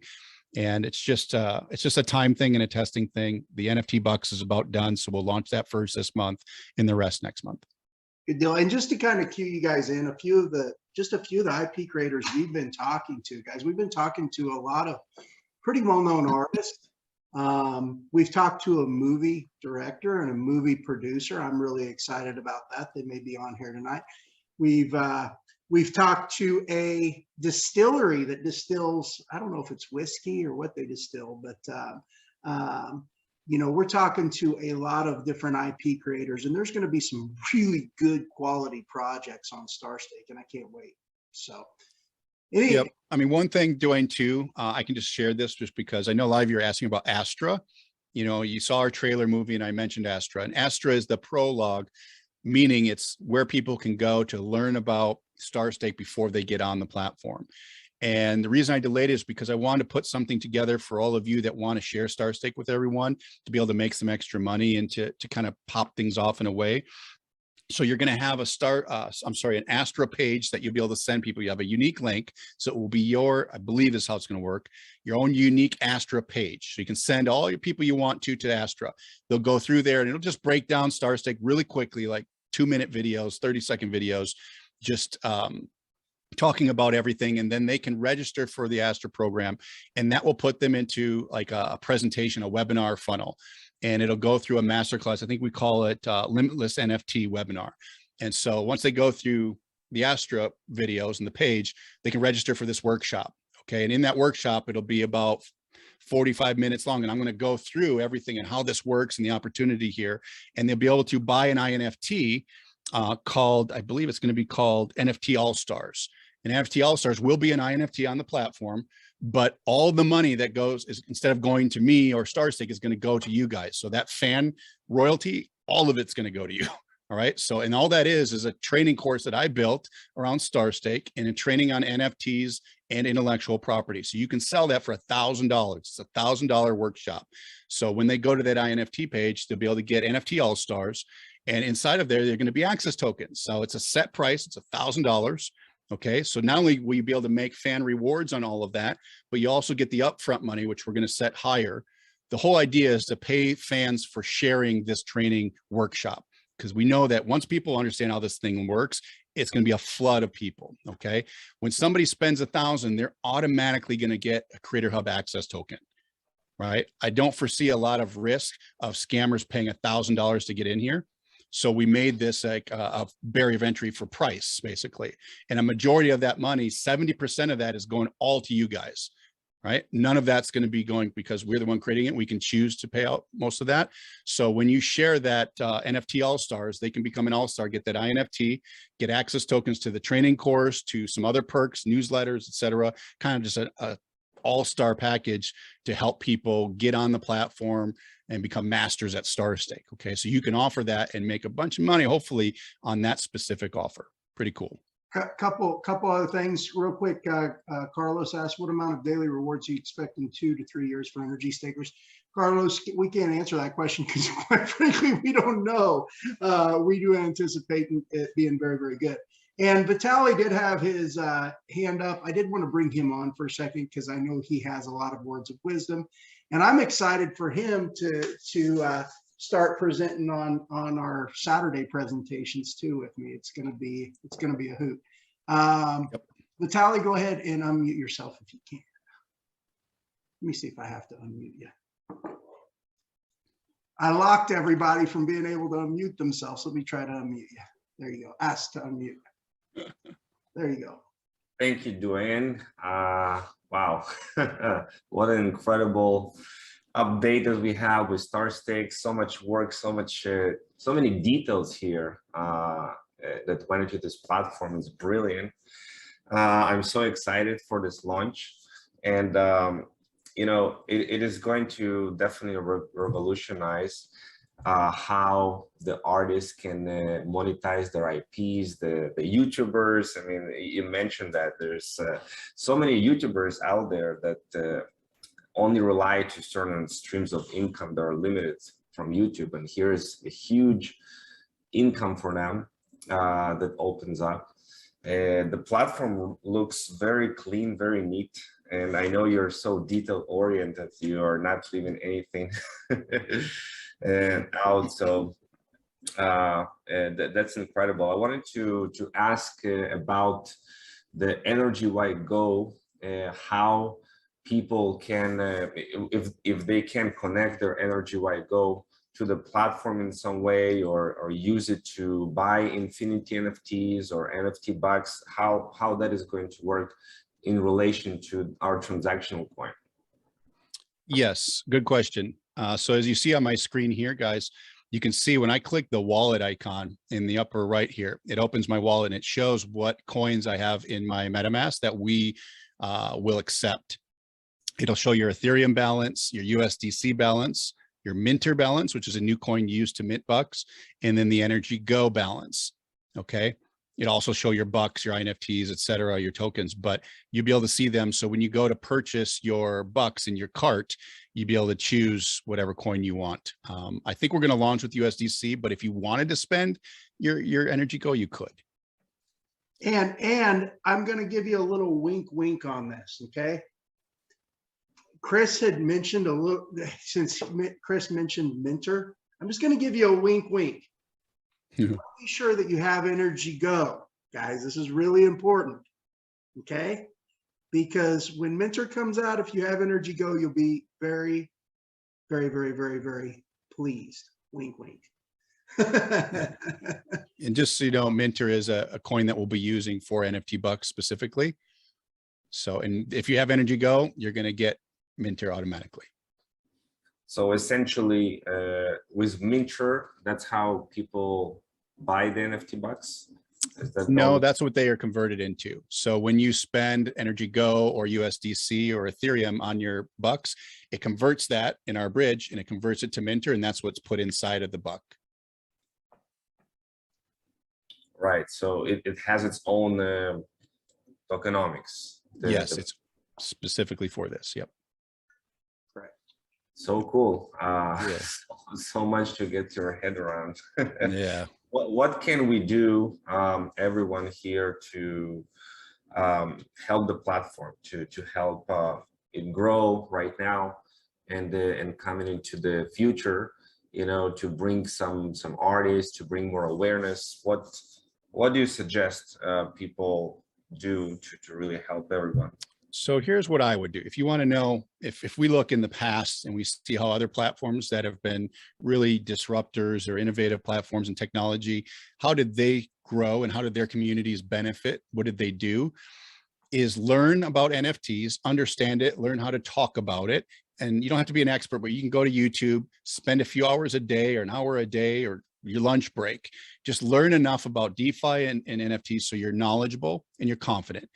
And it's just a time thing and a testing thing. The NFT Bucks is about done. So we'll launch that first this month and the rest next month. Good deal. And just to kind of cue you guys in, a few of the IP creators we've been talking to, guys. We've been talking to a lot of pretty well-known artists. We've talked to a movie director and a movie producer. I'm really excited about that. They may be on here tonight. We've talked to a distillery that distills, I don't know if it's whiskey or what they distill, but you know, we're talking to a lot of different IP creators, and there's going to be some really good quality projects on StarStake, and I can't wait. So, yep. I mean, one thing, Dwayne, too, I can just share this just because I know a lot of you are asking about Astra. You know, you saw our trailer movie and I mentioned Astra, and Astra is the prologue, meaning it's where people can go to learn about StarStake before they get on the platform. And the reason I delayed it is because I wanted to put something together for all of you that want to share StarStake with everyone, to be able to make some extra money and to kind of pop things off in a way. So you're going to have an Astra page that you'll be able to send people. You have a unique link. So it will be your, I believe is how it's going to work, your own unique Astra page. So you can send all your people you want to Astra. They'll go through there and it'll just break down StarStake really quickly, like 2-minute videos, 30-second videos, just talking about everything. And then they can register for the Astra program, and that will put them into like a presentation, a webinar funnel. And it'll go through a masterclass. I think we call it Limitless NFT webinar. And so once they go through the Astra videos and the page, they can register for this workshop. Okay. And in that workshop, it'll be about 45 minutes long. And I'm going to go through everything and how this works and the opportunity here. And they'll be able to buy an INFT called, I believe it's going to be called NFT All-Stars. And NFT All-Stars will be an INFT on the platform, but all the money that goes is, instead of going to me or StarStake, is going to go to you guys. So that fan royalty, all of it's going to go to you. All right. So, and all that is a training course that I built around StarStake and a training on NFTs and intellectual property. So you can sell that for $1,000. It's a $1,000 workshop. So when they go to that INFT page, they'll be able to get NFT All-Stars. And inside of there, they're going to be access tokens. So it's a set price. It's $1,000. Okay, so not only will you be able to make fan rewards on all of that, but you also get the upfront money, which we're going to set higher. The whole idea is to pay fans for sharing this training workshop, because we know that once people understand how this thing works, it's going to be a flood of people. Okay, when somebody spends $1,000, they're automatically going to get a Creator Hub access token. Right? I don't foresee a lot of risk of scammers paying $1,000 to get in here. So we made this like a barrier of entry for price, basically. And a majority of that money, 70% of that is going all to you guys, right? None of that's going to be going, because we're the one creating it. We can choose to pay out most of that. So when you share that NFT All-Stars, they can become an All-Star, get that INFT, get access tokens to the training course, to some other perks, newsletters, etc. Kind of just a all-star package to help people get on the platform and become masters at StarStake. Okay, so you can offer that and make a bunch of money, hopefully, on that specific offer. Pretty cool. Couple other things real quick. Carlos asked, what amount of daily rewards are you expecting 2 to 3 years for NRGY stakers? Carlos, we can't answer that question because quite frankly, we don't know. We do anticipate it being very, very good. And Vitaly did have his hand up. I did want to bring him on for a second because I know he has a lot of words of wisdom, and I'm excited for him to start presenting on our Saturday presentations too with me. It's gonna be a hoot. Yep. Vitaly, go ahead and unmute yourself if you can. Let me see if I have to unmute you. I locked everybody from being able to unmute themselves. Let me try to unmute you. There you go. Ask to unmute. There you go. Thank you, Dwayne. Wow, what an incredible update that we have with StarStake. So much work, so many details here that went into this platform. Is brilliant. I'm so excited for this launch, and you know, it is going to definitely revolutionize how the artists can monetize their IPs, the YouTubers. I mean, you mentioned that there's so many YouTubers out there that only rely to certain streams of income that are limited from YouTube, and here's a huge income for them that opens up. And the platform looks very clean, very neat. And I know you're so detail oriented, you are not leaving anything out. So that's incredible. I wanted to ask about the NRGY Go, how people can, if they can connect their NRGY Go to the platform in some way, or use it to buy Infinity NFTs or NFT bucks, how that is going to work in relation to our transactional coin. Yes, good question. So as you see on my screen here, guys, you can see when I click the wallet icon in the upper right here, it opens my wallet and it shows what coins I have in my MetaMask that we will accept. It'll show your Ethereum balance, your USDC balance, your Minter balance, which is a new coin used to mint bucks, and then the NRGY balance. Okay. It also show your bucks, your INFTs, et cetera, your tokens, but you'll be able to see them. So when you go to purchase your bucks in your cart, you'll be able to choose whatever coin you want. I think we're going to launch with USDC, but if you wanted to spend your NRGY, you could. And I'm going to give you a little wink on this. Okay. Chris had mentioned a little, since Chris mentioned Minter, I'm just going to give you a wink. Be sure that you have NRGY, guys. This is really important. Okay. Because when Minter comes out, if you have NRGY, you'll be very, very, very, very, very pleased. Wink. And just so you know, Minter is a coin that we'll be using for NFT bucks specifically. So, and if you have NRGY, you're going to get Minter automatically. So essentially, with Minter, that's how people buy the NFT bucks? No, that's what they are converted into. So when you spend NRGY or USDC or Ethereum on your bucks, it converts that in our bridge and it converts it to Minter, and that's what's put inside of the buck. Right. So it has its own tokenomics. Yes, it's specifically for this. Yep. Right. So cool. Yeah. So much to get your head around. Yeah. What can we do, everyone here, to help the platform, to help it grow right now and coming into the future, you know, to bring some artists, to bring more awareness? What do you suggest people do to really help everyone? So here's what I would do. If you want to know, if we look in the past and we see how other platforms that have been really disruptors or innovative platforms and technology, how did they grow and how did their communities benefit? What did they do? Is learn about NFTs, understand it, learn how to talk about it. And you don't have to be an expert, but you can go to YouTube, spend a few hours a day or an hour a day or your lunch break. Just learn enough about DeFi and NFTs so you're knowledgeable and you're confident.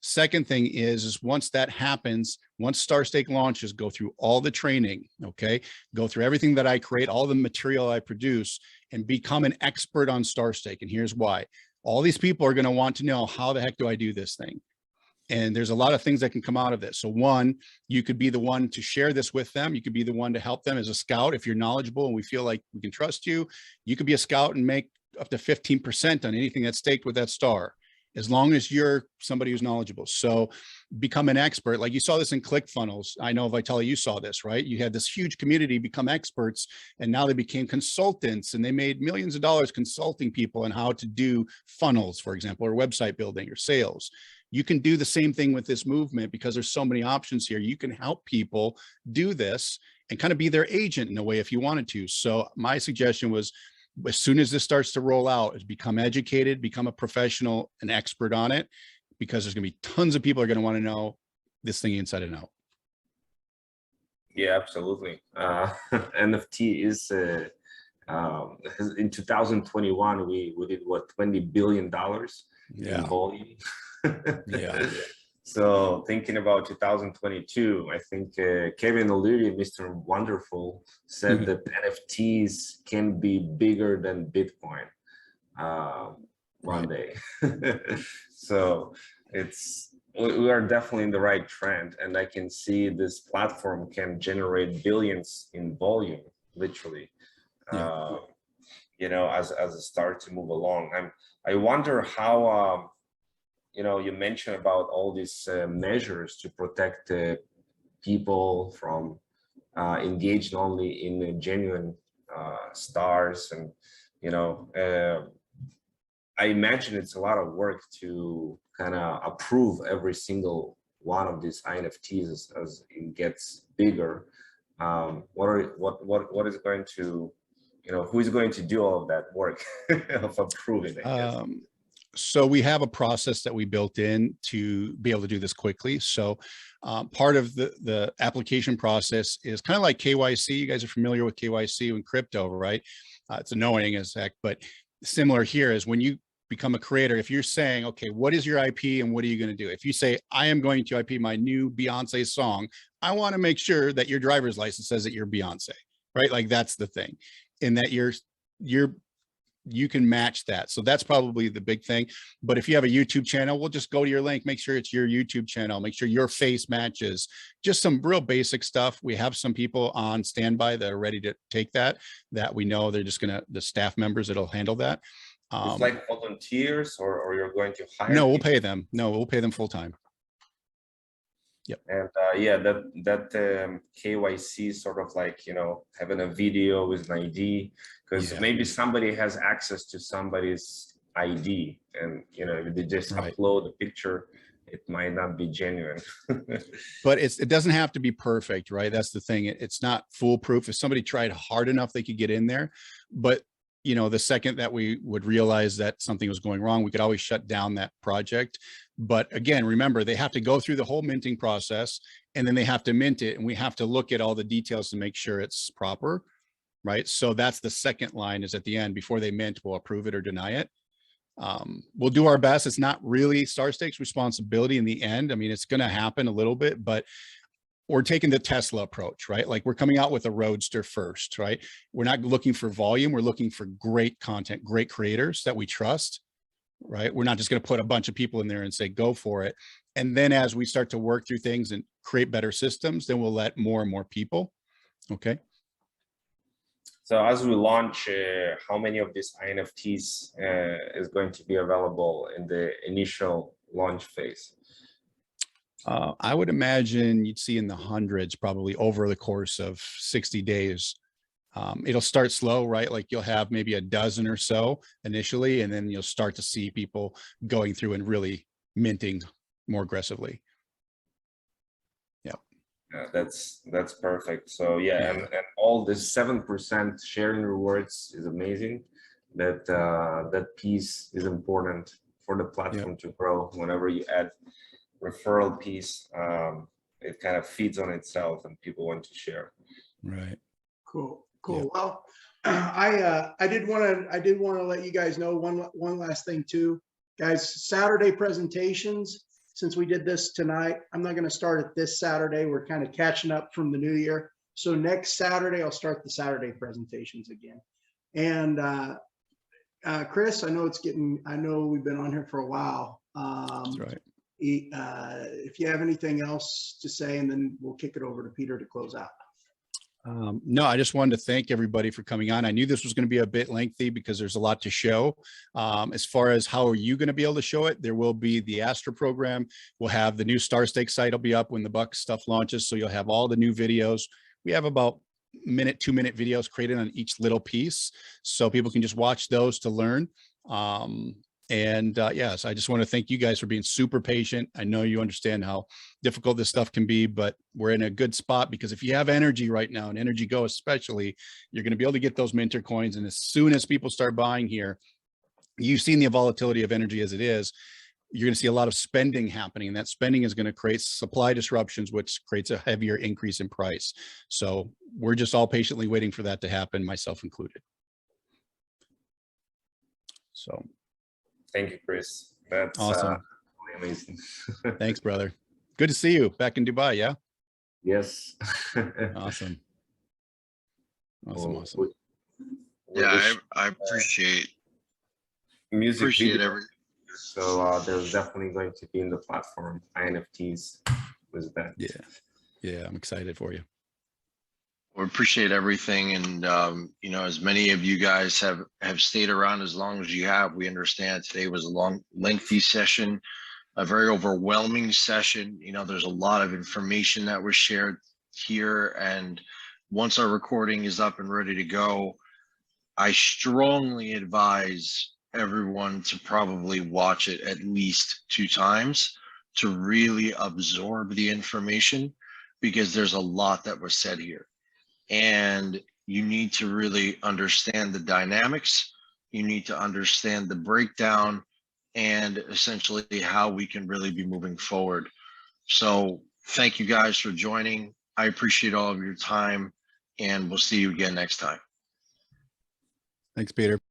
Second thing is once that happens, once StarStake launches, go through all the training, okay? Go through everything that I create, all the material I produce, and become an expert on StarStake. And here's why. All these people are gonna want to know, how the heck do I do this thing? And there's a lot of things that can come out of this. So one, you could be the one to share this with them. You could be the one to help them as a scout. If you're knowledgeable and we feel like we can trust you, you could be a scout and make up to 15% on anything that's staked with that star, as long as you're somebody who's knowledgeable. So become an expert. Like you saw this in ClickFunnels. I know, Vitaly, you saw this, right? You had this huge community become experts, and now they became consultants, and they made millions of dollars consulting people on how to do funnels, for example, or website building or sales. You can do the same thing with this movement because there's so many options here. You can help people do this and kind of be their agent in a way if you wanted to. So my suggestion was, as soon as this starts to roll out, is become educated, become a professional, an expert on it, because there's going to be tons of people are going to want to know this thing inside and out. Yeah, absolutely. NFT is in 2021 we did what, $20 billion in volume. Yeah. So thinking about 2022, I think Kevin O'Leary, Mr. Wonderful, said that NFTs can be bigger than Bitcoin one day. So we are definitely in the right trend, and I can see this platform can generate billions in volume, literally. You know, as a start to move along. I wonder how. You know, you mentioned about all these measures to protect people from engaging only in genuine stars, and you know, I imagine it's a lot of work to kind of approve every single one of these INFTs as it gets bigger. What is going to, you know, who is going to do all of that work of approving it? So we have a process that we built in to be able to do this quickly. So part of the application process is kind of like KYC. You guys are familiar with KYC in crypto, right? It's annoying as heck, but similar here is when you become a creator, if you're saying, okay, what is your IP and what are you going to do? If you say, I am going to IP my new Beyonce song, I want to make sure that your driver's license says that you're Beyonce, right? Like that's the thing, and that you can match that. So that's probably the big thing. But if you have a YouTube channel, we'll just go to your link, make sure it's your YouTube channel, make sure your face matches, just some real basic stuff. We have some people on standby that are ready to take that we know they're just gonna, the staff members that'll handle that. It's like volunteers, or you're going to hire? No, we'll people? pay them. No, we'll pay them full time. Yep. And yeah, that KYC sort of like, you know, having a video with an ID, because maybe somebody has access to somebody's ID, and you know, if they just upload a picture, it might not be genuine. But it doesn't have to be perfect, right? That's the thing. It's not foolproof. If somebody tried hard enough, they could get in there. But you know, the second that we would realize that something was going wrong, we could always shut down that project. But again, remember, they have to go through the whole minting process, and then they have to mint it, and we have to look at all the details to make sure it's proper, right? So that's the second line, is at the end, before they mint, we'll approve it or deny it. We'll do our best. It's not really StarStake's responsibility in the end. I mean, it's going to happen a little bit, but we're taking the Tesla approach, right? Like we're coming out with a Roadster first, right? We're not looking for volume. We're looking for great content, great creators that we trust, right? We're not just going to put a bunch of people in there and say, go for it. And then as we start to work through things and create better systems, then we'll let more and more people. Okay. So as we launch, how many of these NFTs is going to be available in the initial launch phase? I would imagine you'd see in the hundreds, probably over the course of 60 days. It'll start slow, right? Like you'll have maybe a dozen or so initially, and then you'll start to see people going through and really minting more aggressively. Yeah. That's perfect. So yeah, and all this 7% sharing rewards is amazing. That piece is important for the platform to grow. Whenever you add referral piece, it kind of feeds on itself and people want to share. Right. Cool. Well, I did want to let you guys know one last thing too, guys. Saturday presentations, since we did this tonight, I'm not going to start it this Saturday. We're kind of catching up from the new year. So next Saturday, I'll start the Saturday presentations again. And Chris, I know we've been on here for a while. That's right. If you have anything else to say, and then we'll kick it over to Peter to close out. No, I just wanted to thank everybody for coming on. I knew this was going to be a bit lengthy because there's a lot to show. As far as how are you going to be able to show it, there will be the Astra program. We'll have the new StarStake site will be up when the Buck stuff launches. So you'll have all the new videos. We have about 2-minute videos created on each little piece, so people can just watch those to learn. Yes, I just want to thank you guys for being super patient. I know you understand how difficult this stuff can be, but we're in a good spot because if you have NRGY right now, and NRGY especially, you're going to be able to get those minter coins. And as soon as people start buying here, you've seen the volatility of NRGY as it is, you're going to see a lot of spending happening, and that spending is going to create supply disruptions, which creates a heavier increase in price. So we're just all patiently waiting for that to happen, myself included. So. Thank you, Chris. That's awesome. Amazing. Thanks, brother. Good to see you back in Dubai. Yeah. Yes. Awesome. Yeah, I appreciate music. Appreciate everything. So there's definitely going to be in the platform NFTs with that. Yeah, I'm excited for you. We appreciate everything, and you know, as many of you guys have stayed around as long as you have, we understand today was a long, lengthy session, a very overwhelming session. You know, there's a lot of information that was shared here, and once our recording is up and ready to go, I strongly advise everyone to probably watch it at least 2 times to really absorb the information, because there's a lot that was said here. And you need to really understand the dynamics. You need to understand the breakdown and essentially how we can really be moving forward. So thank you guys for joining. I appreciate all of your time, and we'll see you again next time. Thanks, Peter.